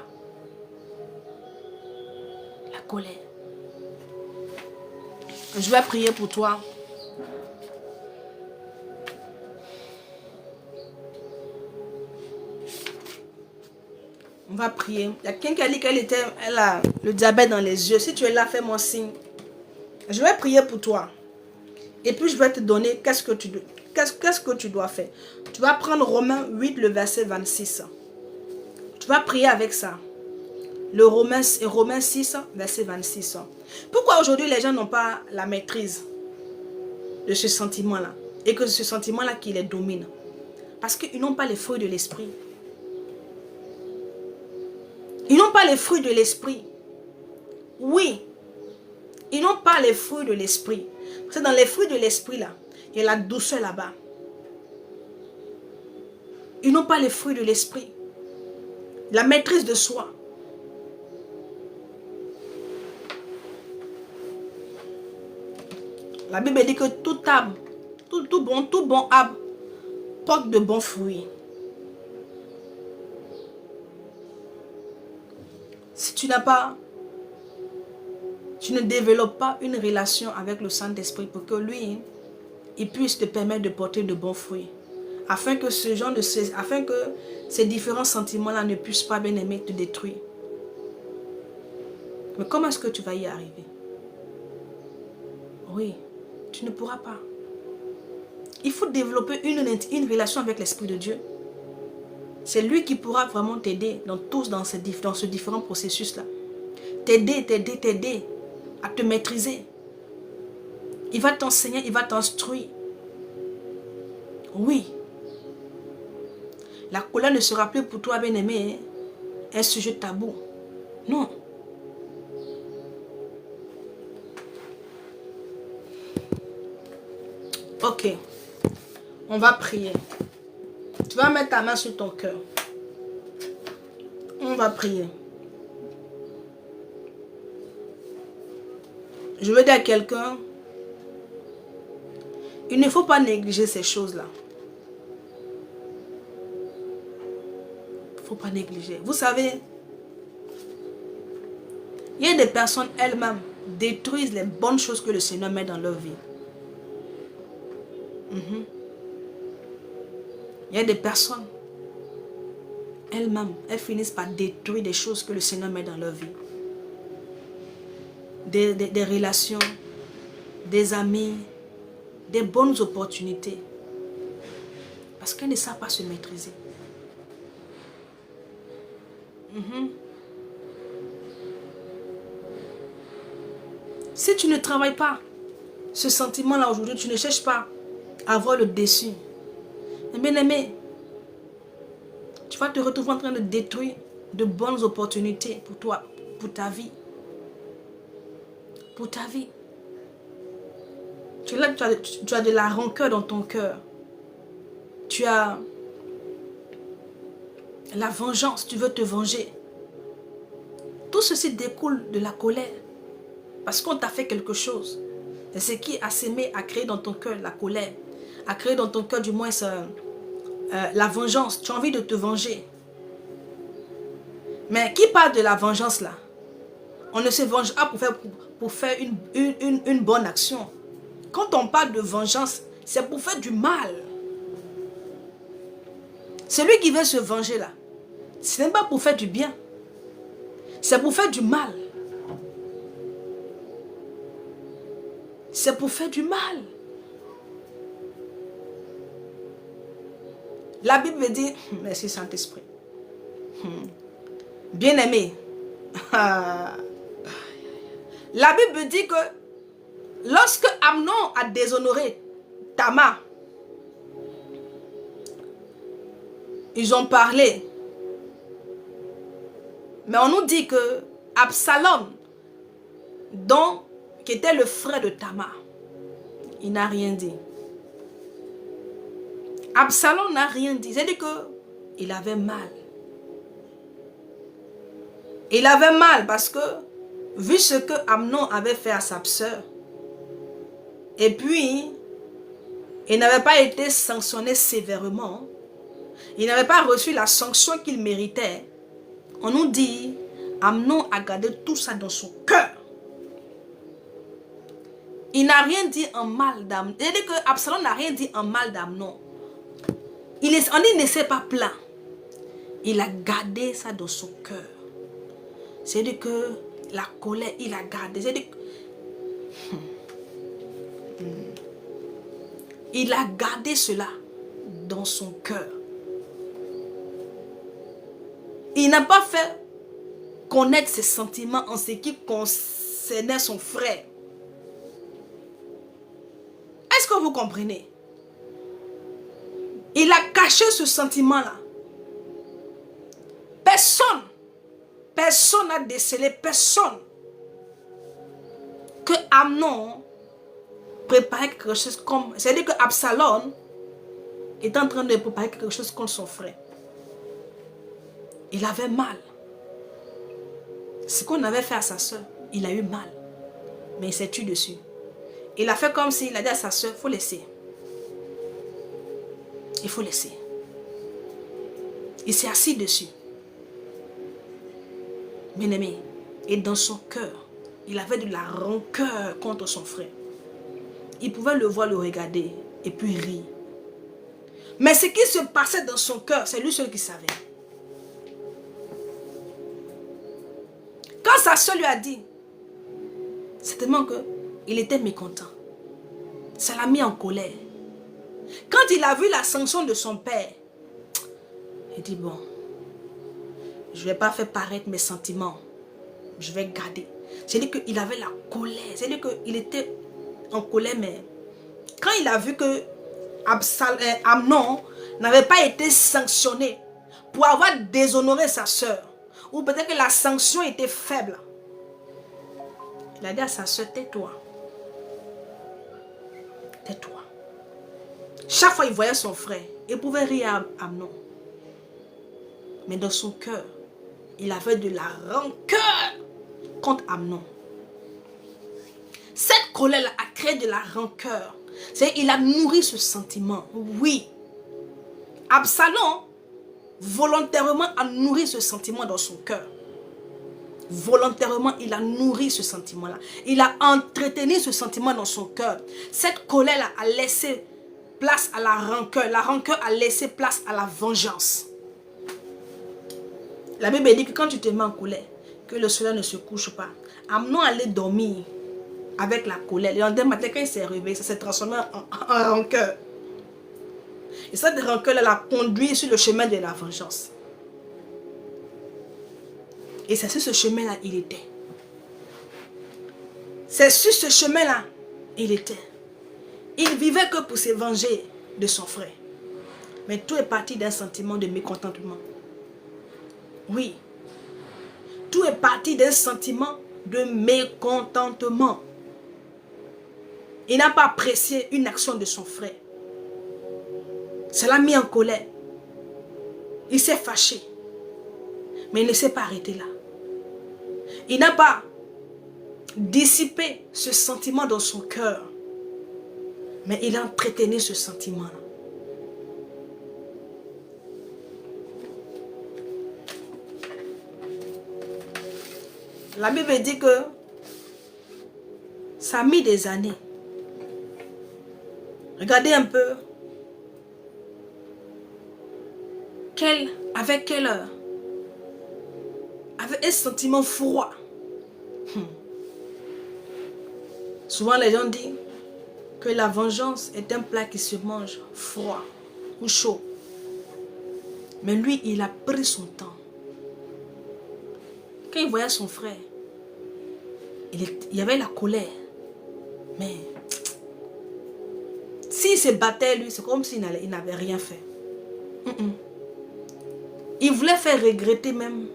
La colère. Je vais prier pour toi. On va prier. Il y a quelqu'un qui a dit qu'elle a le diabète dans les yeux. Si tu es là, fais-moi signe. Je vais prier pour toi. Et puis je vais te donner qu'est-ce que tu dois faire. Tu vas prendre Romains 8, le verset 26. Tu vas prier avec ça. Le Romains 6, verset 26. Pourquoi aujourd'hui les gens n'ont pas la maîtrise de ce sentiment-là? Et que ce sentiment-là qui les domine. Parce qu'ils n'ont pas les fruits de l'esprit. Ils n'ont pas les fruits de l'esprit. Oui. Ils n'ont pas les fruits de l'esprit. Parce que dans les fruits de l'esprit là, il y a la douceur là-bas. Ils n'ont pas les fruits de l'esprit. La maîtrise de soi. La Bible dit que tout arbre, tout bon arbre porte de bons fruits. Si tu ne développes pas une relation avec le Saint-Esprit pour que lui, il puisse te permettre de porter de bons fruits. Afin que ces différents sentiments-là ne puissent pas, bien aimer, te détruire. Mais comment est-ce que tu vas y arriver? Oui, tu ne pourras pas. Il faut développer une relation avec l'Esprit de Dieu. C'est lui qui pourra vraiment t'aider dans ce différent processus-là. T'aider à te maîtriser. Il va t'enseigner, il va t'instruire. Oui. La colère ne sera plus pour toi, bien-aimé, un sujet tabou. Non. Ok. On va prier. Tu vas mettre ta main sur ton cœur. On va prier. Je veux dire à quelqu'un, il ne faut pas négliger ces choses-là. Il ne faut pas négliger. Vous savez, Il y a des personnes elles-mêmes détruisent les bonnes choses que le Seigneur met dans leur vie. Il y a des personnes elles-mêmes, elles finissent par détruire des choses que le Seigneur met dans leur vie. Des relations, des amis, des bonnes opportunités. Parce qu'elles ne savent pas se maîtriser. Si tu ne travailles pas ce sentiment-là aujourd'hui, tu ne cherches pas à avoir le dessus. Mais bien aimé, tu vas te retrouver en train de détruire de bonnes opportunités pour toi, pour ta vie. Pour ta vie. Tu as de la rancœur dans ton cœur. Tu as la vengeance, tu veux te venger. Tout ceci découle de la colère. Parce qu'on t'a fait quelque chose. Et ce qui a sémé, a créé dans ton cœur la colère. A créé dans ton cœur du moins la vengeance. Tu as envie de te venger. Mais qui parle de la vengeance là? On ne se venge pas pour faire une bonne action. Quand on parle de vengeance, c'est pour faire du mal. Celui qui veut se venger là, ce n'est pas pour faire du bien. C'est pour faire du mal. C'est pour faire du mal. La Bible dit, merci Saint-Esprit. Bien-aimé, la Bible dit que lorsque Amnon a déshonoré Tamar, ils ont parlé. Mais on nous dit que Absalom, qui était le frère de Tamar, il n'a rien dit. Absalom n'a rien dit. C'est-à-dire qu'il avait mal. Il avait mal parce que, vu ce que Amnon avait fait à sa sœur, et puis, il n'avait pas été sanctionné sévèrement, il n'avait pas reçu la sanction qu'il méritait, on nous dit, Amnon a gardé tout ça dans son cœur. Il n'a rien dit en mal d'Amnon. C'est-à-dire que Absalom n'a rien dit en mal d'Amnon. On ne s'est pas plaint. Il a gardé ça dans son cœur. C'est-à-dire que la colère, il a gardé. C'est-à-dire que il a gardé cela dans son cœur. Il n'a pas fait connaître ses sentiments en ce qui concernait son frère. Est-ce que vous comprenez? Il a caché ce sentiment-là. Personne n'a décelé, personne, que Amnon préparait quelque chose comme... C'est-à-dire que Absalom est en train de préparer quelque chose contre son frère. Il avait mal. Ce qu'on avait fait à sa soeur, il a eu mal. Mais il s'est tué dessus. Il a fait comme s'il a dit à sa soeur, il faut laisser. Il faut laisser. Il s'est assis dessus. Bien-aimé, et dans son cœur, il avait de la rancœur contre son frère. Il pouvait le voir, le regarder et puis rire. Mais ce qui se passait dans son cœur, c'est lui seul qui savait. Quand sa soeur lui a dit, c'est tellement qu'il était mécontent. Ça l'a mis en colère. Quand il a vu la sanction de son père, il dit bon, je ne vais pas faire paraître mes sentiments. Je vais garder. C'est-à-dire qu'il avait la colère. C'est-à-dire qu'il était en colère, mais quand il a vu que Amnon n'avait pas été sanctionné pour avoir déshonoré sa soeur, ou peut-être que la sanction était faible, il a dit à sa soeur, tais-toi. Tais-toi. Chaque fois qu'il voyait son frère, il pouvait rire à Amnon. Mais dans son cœur, il avait de la rancœur contre Amnon. Cette colère a créé de la rancœur. Il a nourri ce sentiment. Oui. Absalom, volontairement, a nourri ce sentiment dans son cœur. volontairement, il a nourri ce sentiment-là. Il a entretenu ce sentiment dans son cœur. Cette colère-là a laissé place à la rancœur. La rancœur a laissé place à la vengeance. La Bible dit que quand tu te mets en colère, que le soleil ne se couche pas, Amnon allait dormir avec la colère. Le lendemain matin, quand il s'est réveillé, ça s'est transformé en rancœur. Et cette rancœur-là l'a conduit sur le chemin de la vengeance. Et c'est sur ce chemin-là il était. C'est sur ce chemin-là il était. Il vivait que pour se venger de son frère. Mais tout est parti d'un sentiment de mécontentement. Oui. Tout est parti d'un sentiment de mécontentement. Il n'a pas apprécié une action de son frère. Cela l'a mis en colère. Il s'est fâché. Mais il ne s'est pas arrêté là. Il n'a pas dissipé ce sentiment dans son cœur. Mais il a entretenu ce sentiment-là. La Bible dit que ça a mis des années. Regardez un peu. Avec quelle heure? Avec un sentiment froid. Souvent les gens disent que la vengeance est un plat qui se mange froid ou chaud. Mais lui, il a pris son temps. Quand il voyait son frère, il y avait la colère. Mais s'il se battait, lui, c'est comme s'il n'avait rien fait. Il voulait faire regretter même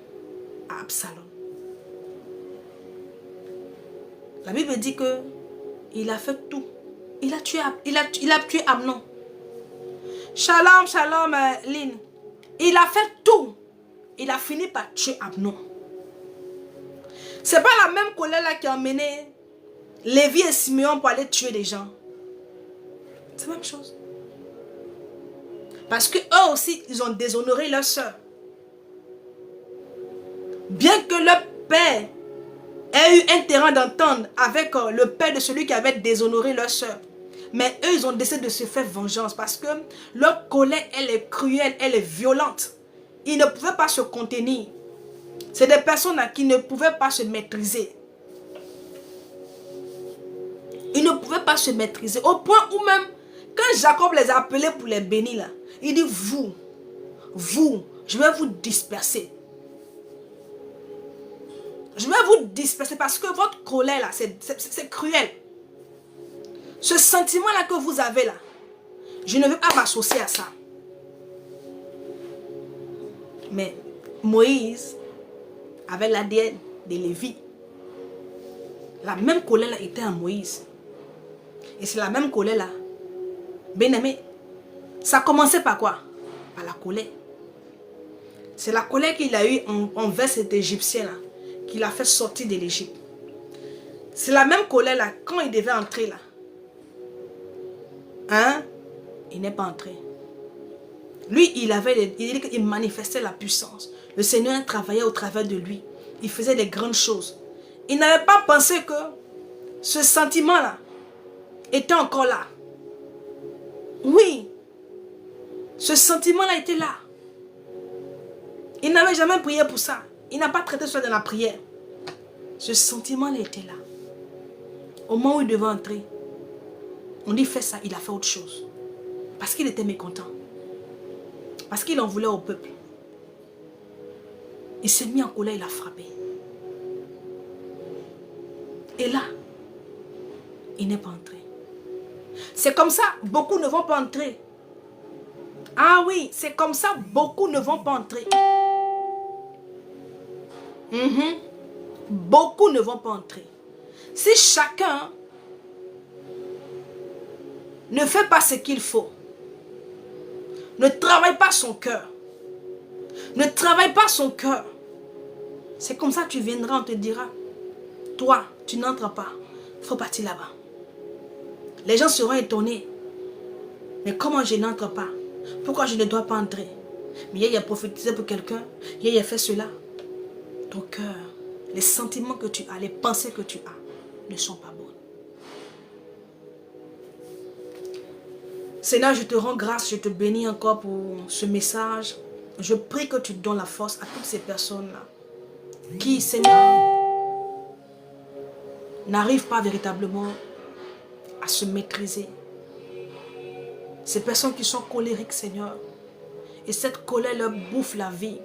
à Absalom. La Bible dit que il a fait tout. Il a tué Amnon. Shalom, shalom, Lynn. Il a fait tout. Il a fini par tuer Amnon. C'est pas la même colère là qui a emmené Lévi et Simeon pour aller tuer des gens. C'est la même chose. Parce que eux aussi, ils ont déshonoré leur soeur. Bien que leur père ait eu un terrain d'entente avec le père de celui qui avait déshonoré leur soeur. Mais eux, ils ont décidé de se faire vengeance parce que leur colère, elle est cruelle, elle est violente. Ils ne pouvaient pas se contenir. C'est des personnes qui ne pouvaient pas se maîtriser. Ils ne pouvaient pas se maîtriser. Au point où même, quand Jacob les a appelés pour les bénir, là, il dit, vous, je vais vous disperser. Je vais vous disperser parce que votre colère là, c'est cruel. Ce sentiment là que vous avez là, je ne veux pas m'associer à ça. Mais Moïse avait l'ADN de Lévi. La même colère là était en Moïse. Et c'est la même colère là. Bien-aimé, ça commençait par quoi? Par la colère. C'est la colère qu'il a eue envers cet Égyptien là, qui l'a fait sortir de l'Égypte. C'est la même colère là, quand il devait entrer là. Hein? Il n'est pas entré. Lui, il dit qu'il manifestait la puissance. Le Seigneur travaillait au travers de lui. Il faisait des grandes choses. Il n'avait pas pensé que ce sentiment-là était encore là. Oui. Ce sentiment-là était là. Il n'avait jamais prié pour ça. Il n'a pas traité ça dans la prière. Ce sentiment-là était là. Au moment où il devait entrer, on dit fais ça, il a fait autre chose. Parce qu'il était mécontent. Parce qu'il en voulait au peuple. Il s'est mis en colère, il a frappé. Et là, il n'est pas entré. C'est comme ça, beaucoup ne vont pas entrer. Ah oui, c'est comme ça, beaucoup ne vont pas entrer. Beaucoup ne vont pas entrer. Si chacun ne fait pas ce qu'il faut, ne travaille pas son cœur, ne travaille pas son cœur, c'est comme ça que tu viendras, on te dira, toi, tu n'entres pas, il faut partir là-bas. Les gens seront étonnés. Mais comment je n'entre pas? Pourquoi je ne dois pas entrer? Mais il a prophétisé pour quelqu'un, il a fait cela. Ton cœur les sentiments que tu as, les pensées que tu as ne sont pas bonnes. Seigneur, je te rends grâce, je te bénis encore pour ce message. Je prie que tu donnes la force à toutes ces personnes-là qui, Seigneur, n'arrivent pas véritablement à se maîtriser. Ces personnes qui sont colériques, Seigneur, et cette colère leur bouffe la vie,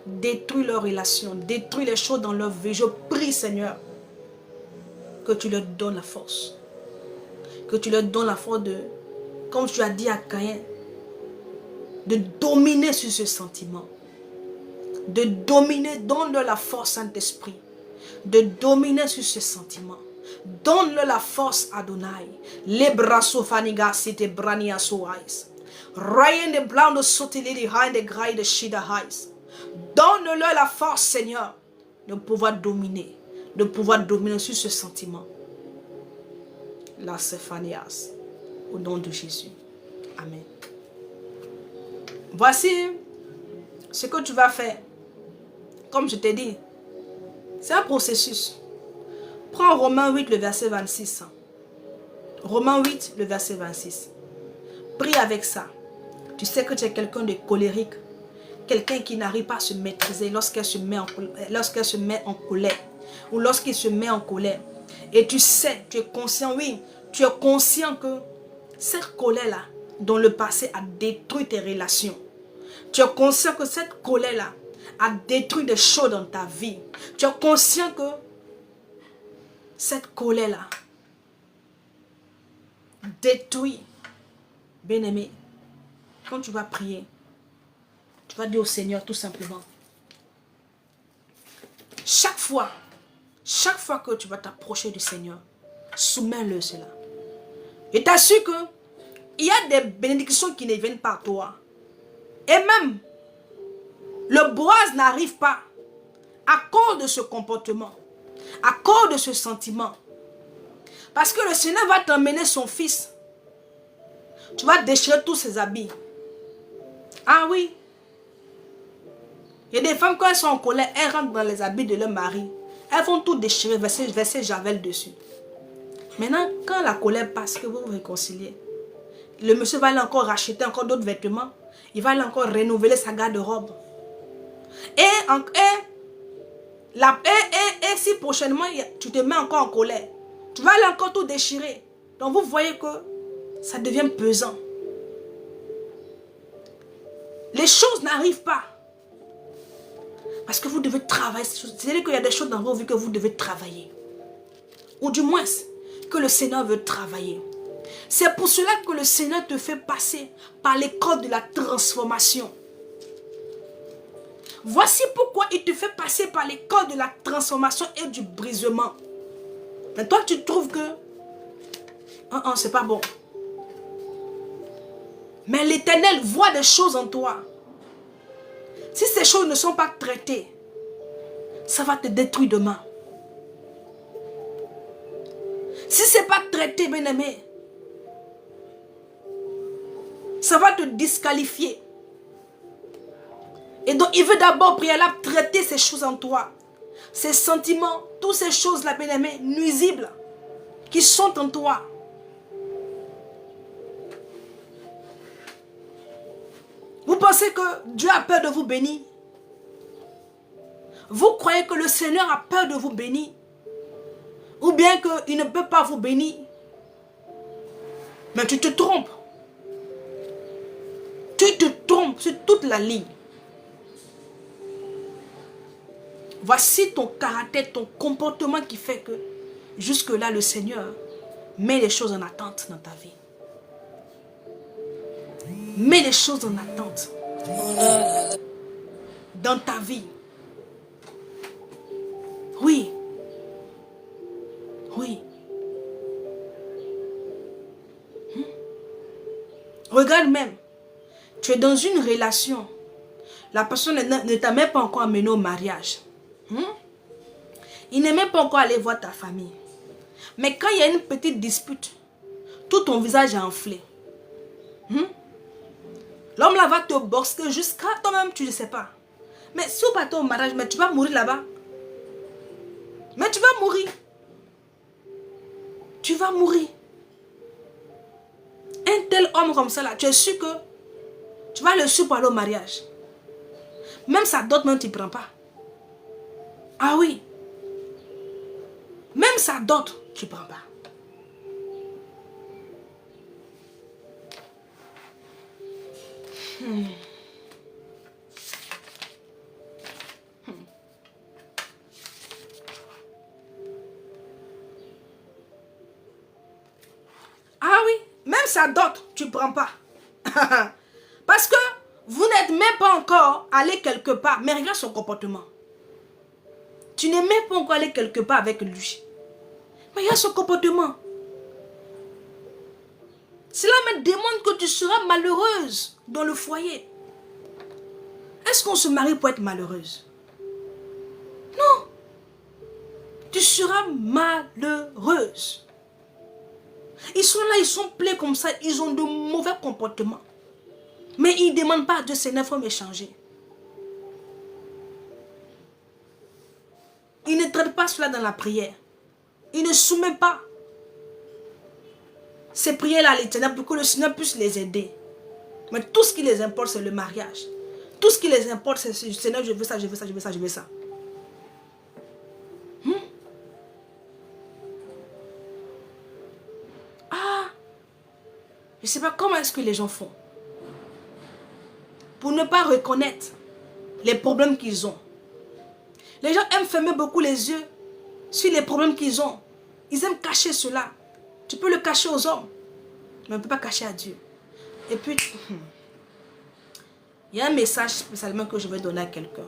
détruit leurs relations, détruit les choses dans leur vie. Je prie, Seigneur, que tu leur donnes la force. Que tu leur donnes la force de, comme tu as dit à Caïn, de dominer sur ce sentiment. De dominer, donne-leur la force, Saint-Esprit, de dominer sur ce sentiment. Donne-leur la force, Adonai. Les bras sofaniga, c'était brania soais. Ryan de blanc de sauter les haines de grailles de shida highs. Donne-leur la force, Seigneur, de pouvoir dominer sur ce sentiment. La Séphanias, au nom de Jésus. Amen. Voici ce que tu vas faire. Comme je t'ai dit, c'est un processus. Prends Romains 8, le verset 26. Romains 8, le verset 26. Prie avec ça. Tu sais que tu es quelqu'un de colérique. Quelqu'un qui n'arrive pas à se maîtriser lorsqu'elle se met en colère. Ou lorsqu'il se met en colère. Et tu sais, tu es conscient, oui. Tu es conscient que cette colère-là, dans le passé, a détruit tes relations. Tu es conscient que cette colère-là a détruit des choses dans ta vie. Tu es conscient que cette colère-là détruit. Bien-aimé, quand tu vas prier, tu vas dire au Seigneur tout simplement. Chaque fois que tu vas t'approcher du Seigneur, soumets-le cela. Et t'assure que il y a des bénédictions qui ne viennent pas à toi. Et même, le Boaz n'arrive pas à cause de ce comportement, à cause de ce sentiment. Parce que le Seigneur va t'emmener son fils. Tu vas déchirer tous ses habits. Ah oui. Il y a des femmes, quand elles sont en colère, elles rentrent dans les habits de leur mari. Elles vont tout déchirer, verser javel dessus. Maintenant, quand la colère passe, que vous vous réconciliez, le monsieur va aller encore racheter encore d'autres vêtements. Il va aller encore renouveler sa garde-robe. Et si prochainement tu te mets encore en colère, tu vas aller encore tout déchirer. Donc vous voyez que ça devient pesant. Les choses n'arrivent pas. Parce que vous devez travailler. C'est-à-dire qu'il y a des choses dans vos vies que vous devez travailler. Ou du moins, que le Seigneur veut travailler. C'est pour cela que le Seigneur te fait passer par l'école de la transformation. Voici pourquoi il te fait passer par l'école de la transformation et du brisement. Mais toi, tu trouves que c'est pas bon. Mais l'Éternel voit des choses en toi. Si ces choses ne sont pas traitées, ça va te détruire demain. Si ce n'est pas traité, bien-aimé, ça va te disqualifier. Et donc, il veut d'abord, préalable, traiter ces choses en toi. Ces sentiments, toutes ces choses-là, bien-aimé, nuisibles, qui sont en toi. Vous pensez que Dieu a peur de vous bénir? Vous croyez que le Seigneur a peur de vous bénir? Ou bien qu'il ne peut pas vous bénir? Mais tu te trompes. Tu te trompes sur toute la ligne. Voici ton caractère, ton comportement qui fait que jusque-là, le Seigneur met les choses en attente dans ta vie. Mets les choses en attente dans ta vie. Oui. Oui. Regarde même. Tu es dans une relation. La personne ne t'a même pas encore amené au mariage. Il n'est même pas encore allé voir ta famille. Mais quand il y a une petite dispute, tout ton visage est enflé. L'homme là va te boxer jusqu'à toi-même, tu ne sais pas. Mais si on part au mariage, mais tu vas mourir là-bas. Mais tu vas mourir. Tu vas mourir. Un tel homme comme ça là, tu es sûr que tu vas le suivre pour aller au mariage. Même sa dot, même tu ne prends pas. Ah oui. Même sa dot, tu ne prends pas. Ah oui, même sa dot, tu ne prends pas. Parce que vous n'êtes même pas encore allé quelque part. Mais regarde son comportement. Tu n'es même pas encore allé quelque part avec lui. Mais regarde son comportement. Cela me demande que tu seras malheureuse dans le foyer. Est-ce qu'on se marie pour être malheureuse? Non. Tu seras malheureuse. Ils sont là, ils sont pleins comme ça, ils ont de mauvais comportements. Mais ils ne demandent pas à Dieu, Seigneur, il faut m'échanger. Ils ne traitent pas cela dans la prière. Ils ne soumettent pas ces prières-là à l'Éternel pour que le Seigneur puisse les aider. Mais tout ce qui les importe, c'est le mariage. Tout ce qui les importe, c'est Seigneur, je veux ça, je veux ça, je veux ça, je veux ça. Ah, je ne sais pas comment est-ce que les gens font pour ne pas reconnaître les problèmes qu'ils ont. Les gens aiment fermer beaucoup les yeux sur les problèmes qu'ils ont. Ils aiment cacher cela. Tu peux le cacher aux hommes, mais on ne peut pas cacher à Dieu. Et puis, il y a un message spécialement que je vais donner à quelqu'un.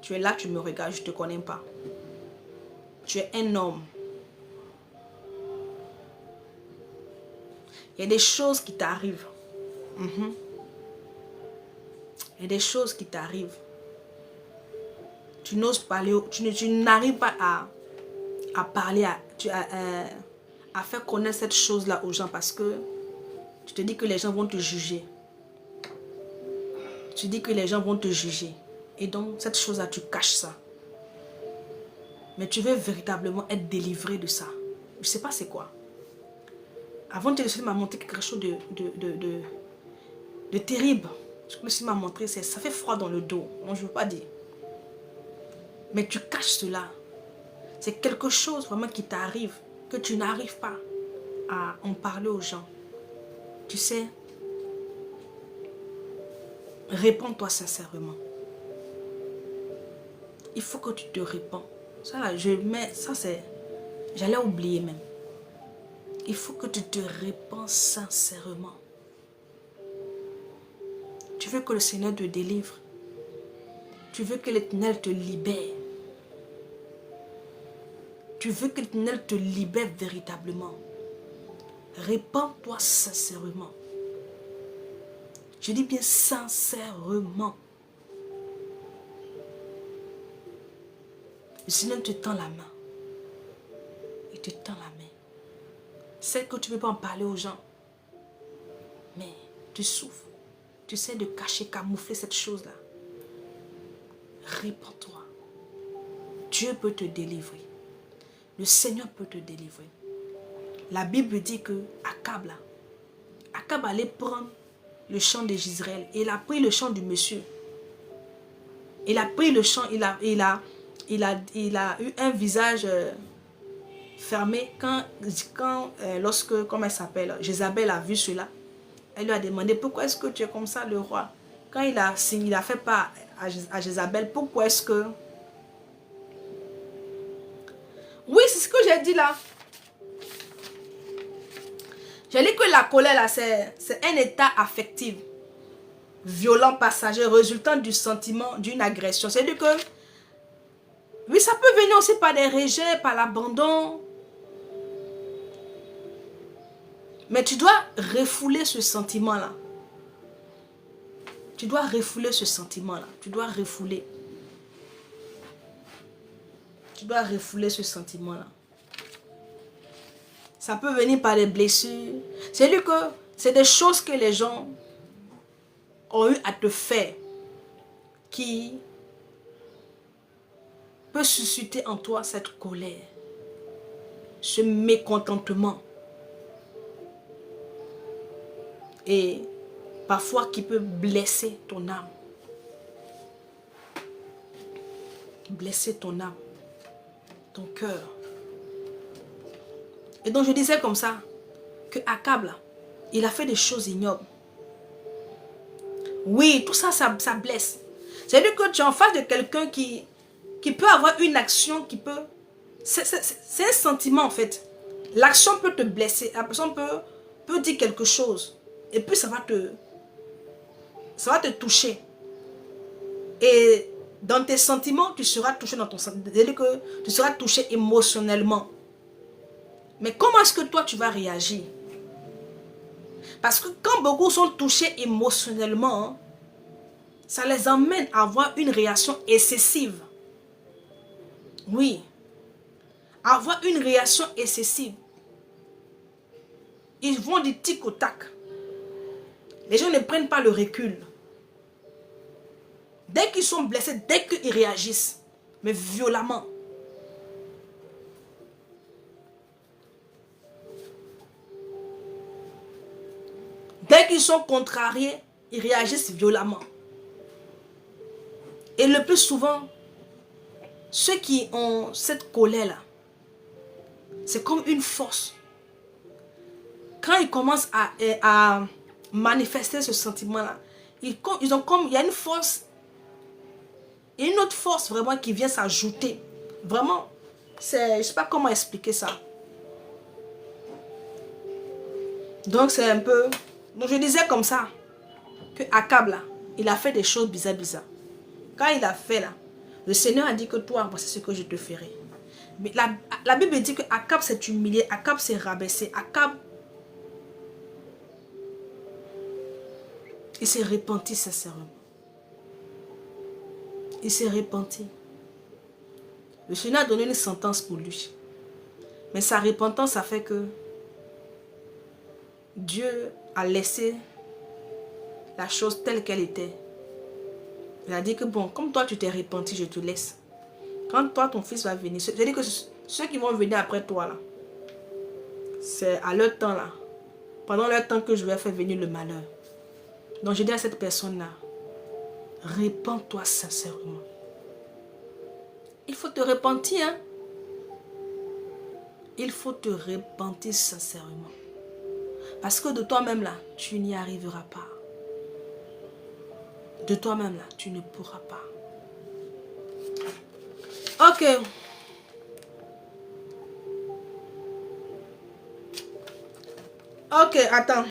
Tu es là, tu me regardes, je ne te connais pas. Tu es un homme. Il y a des choses qui t'arrivent. Il y a des choses qui t'arrivent. Tu n'oses parler, tu n'arrives pas à parler, à faire connaître cette chose-là aux gens parce que tu te dis que les gens vont te juger. Tu dis que les gens vont te juger. Et donc, cette chose-là, tu caches ça. Mais tu veux véritablement être délivré de ça. Je ne sais pas c'est quoi. Avant, le Seigneur m'a montré quelque chose de terrible. Ce que le Seigneur m'a montré, c'est ça fait froid dans le dos. Non, je ne veux pas dire. Mais tu caches cela. C'est quelque chose vraiment qui t'arrive, que tu n'arrives pas à en parler aux gens. Tu sais, répands-toi sincèrement. Il faut que tu te répands. Ça là, j'allais oublier même. Il faut que tu te répands sincèrement. Tu veux que le Seigneur te délivre. Tu veux que l'Éternel te libère. Tu veux que l'Éternel te libère véritablement. Répands-toi sincèrement. Je dis bien sincèrement. Le Seigneur te tend la main. Il te tend la main. C'est que tu ne peux pas en parler aux gens. Mais tu souffres. Tu essaies de cacher, camoufler cette chose-là. Répands-toi. Dieu peut te délivrer. Le Seigneur peut te délivrer. La Bible dit que Akab allait prendre le champ de Jezreel. Et il a pris le champ du monsieur. Il a pris le champ, il a eu un visage fermé lorsque, comment elle s'appelle, Jézabel a vu cela. Elle lui a demandé, pourquoi est-ce que tu es comme ça, le roi? Quand il a fait part à Jézabel, pourquoi est-ce que... Oui, c'est ce que j'ai dit là. J'ai dit que la colère là, c'est un état affectif, violent, passager, résultant du sentiment d'une agression. C'est-à-dire que, oui, ça peut venir aussi par des rejets, par l'abandon. Mais tu dois refouler ce sentiment-là. Tu dois refouler ce sentiment-là. Tu dois refouler. Tu dois refouler ce sentiment-là. Ça peut venir par des blessures. C'est-à-dire que c'est des choses que les gens ont eu à te faire qui peut susciter en toi cette colère, ce mécontentement. Et parfois qui peut blesser ton âme. Blesser ton âme, ton cœur. Et donc je disais comme ça, que Akab là, il a fait des choses ignobles. Oui, tout ça, ça blesse. C'est-à-dire que tu es en face de quelqu'un qui peut avoir une action qui peut... C'est un sentiment en fait. L'action peut te blesser. La personne peut dire quelque chose. Et puis ça va te toucher. Et dans tes sentiments, tu seras touché dans ton sentiment. C'est-à-dire que tu seras touché émotionnellement. Mais comment est-ce que toi tu vas réagir? Parce que quand beaucoup sont touchés émotionnellement, ça les emmène à avoir une réaction excessive. Oui. Avoir une réaction excessive. Ils vont du tic au tac. Les gens ne prennent pas le recul. Dès qu'ils sont blessés, dès qu'ils réagissent, mais violemment. Dès qu'ils sont contrariés, ils réagissent violemment. Et le plus souvent, ceux qui ont cette colère-là, c'est comme une force. Quand ils commencent à manifester ce sentiment-là, il y a une force, et une autre force vraiment qui vient s'ajouter. Vraiment, je ne sais pas comment expliquer ça. Donc c'est un peu... Donc je disais comme ça, que Akab là, il a fait des choses bizarres. Quand il a fait là, le Seigneur a dit que toi, voici ce que je te ferai. Mais la Bible dit que Akab s'est humilié, Akab s'est rabaissé, Akab, il s'est repenti sincèrement. Il s'est repenti. Le Seigneur a donné une sentence pour lui. Mais sa repentance a fait que Dieu a laissé la chose telle qu'elle était. Il a dit que bon, comme toi tu t'es repenti, je te laisse. Quand toi ton fils va venir, c'est-à-dire que ceux qui vont venir après toi là, c'est à leur temps là, pendant leur temps que je vais faire venir le malheur. Donc je dis à cette personne là, repens-toi sincèrement. Il faut te repentir, hein. Il faut te repentir sincèrement. Parce que de toi-même là, tu n'y arriveras pas. De toi-même là, tu ne pourras pas. Ok. Ok, attends.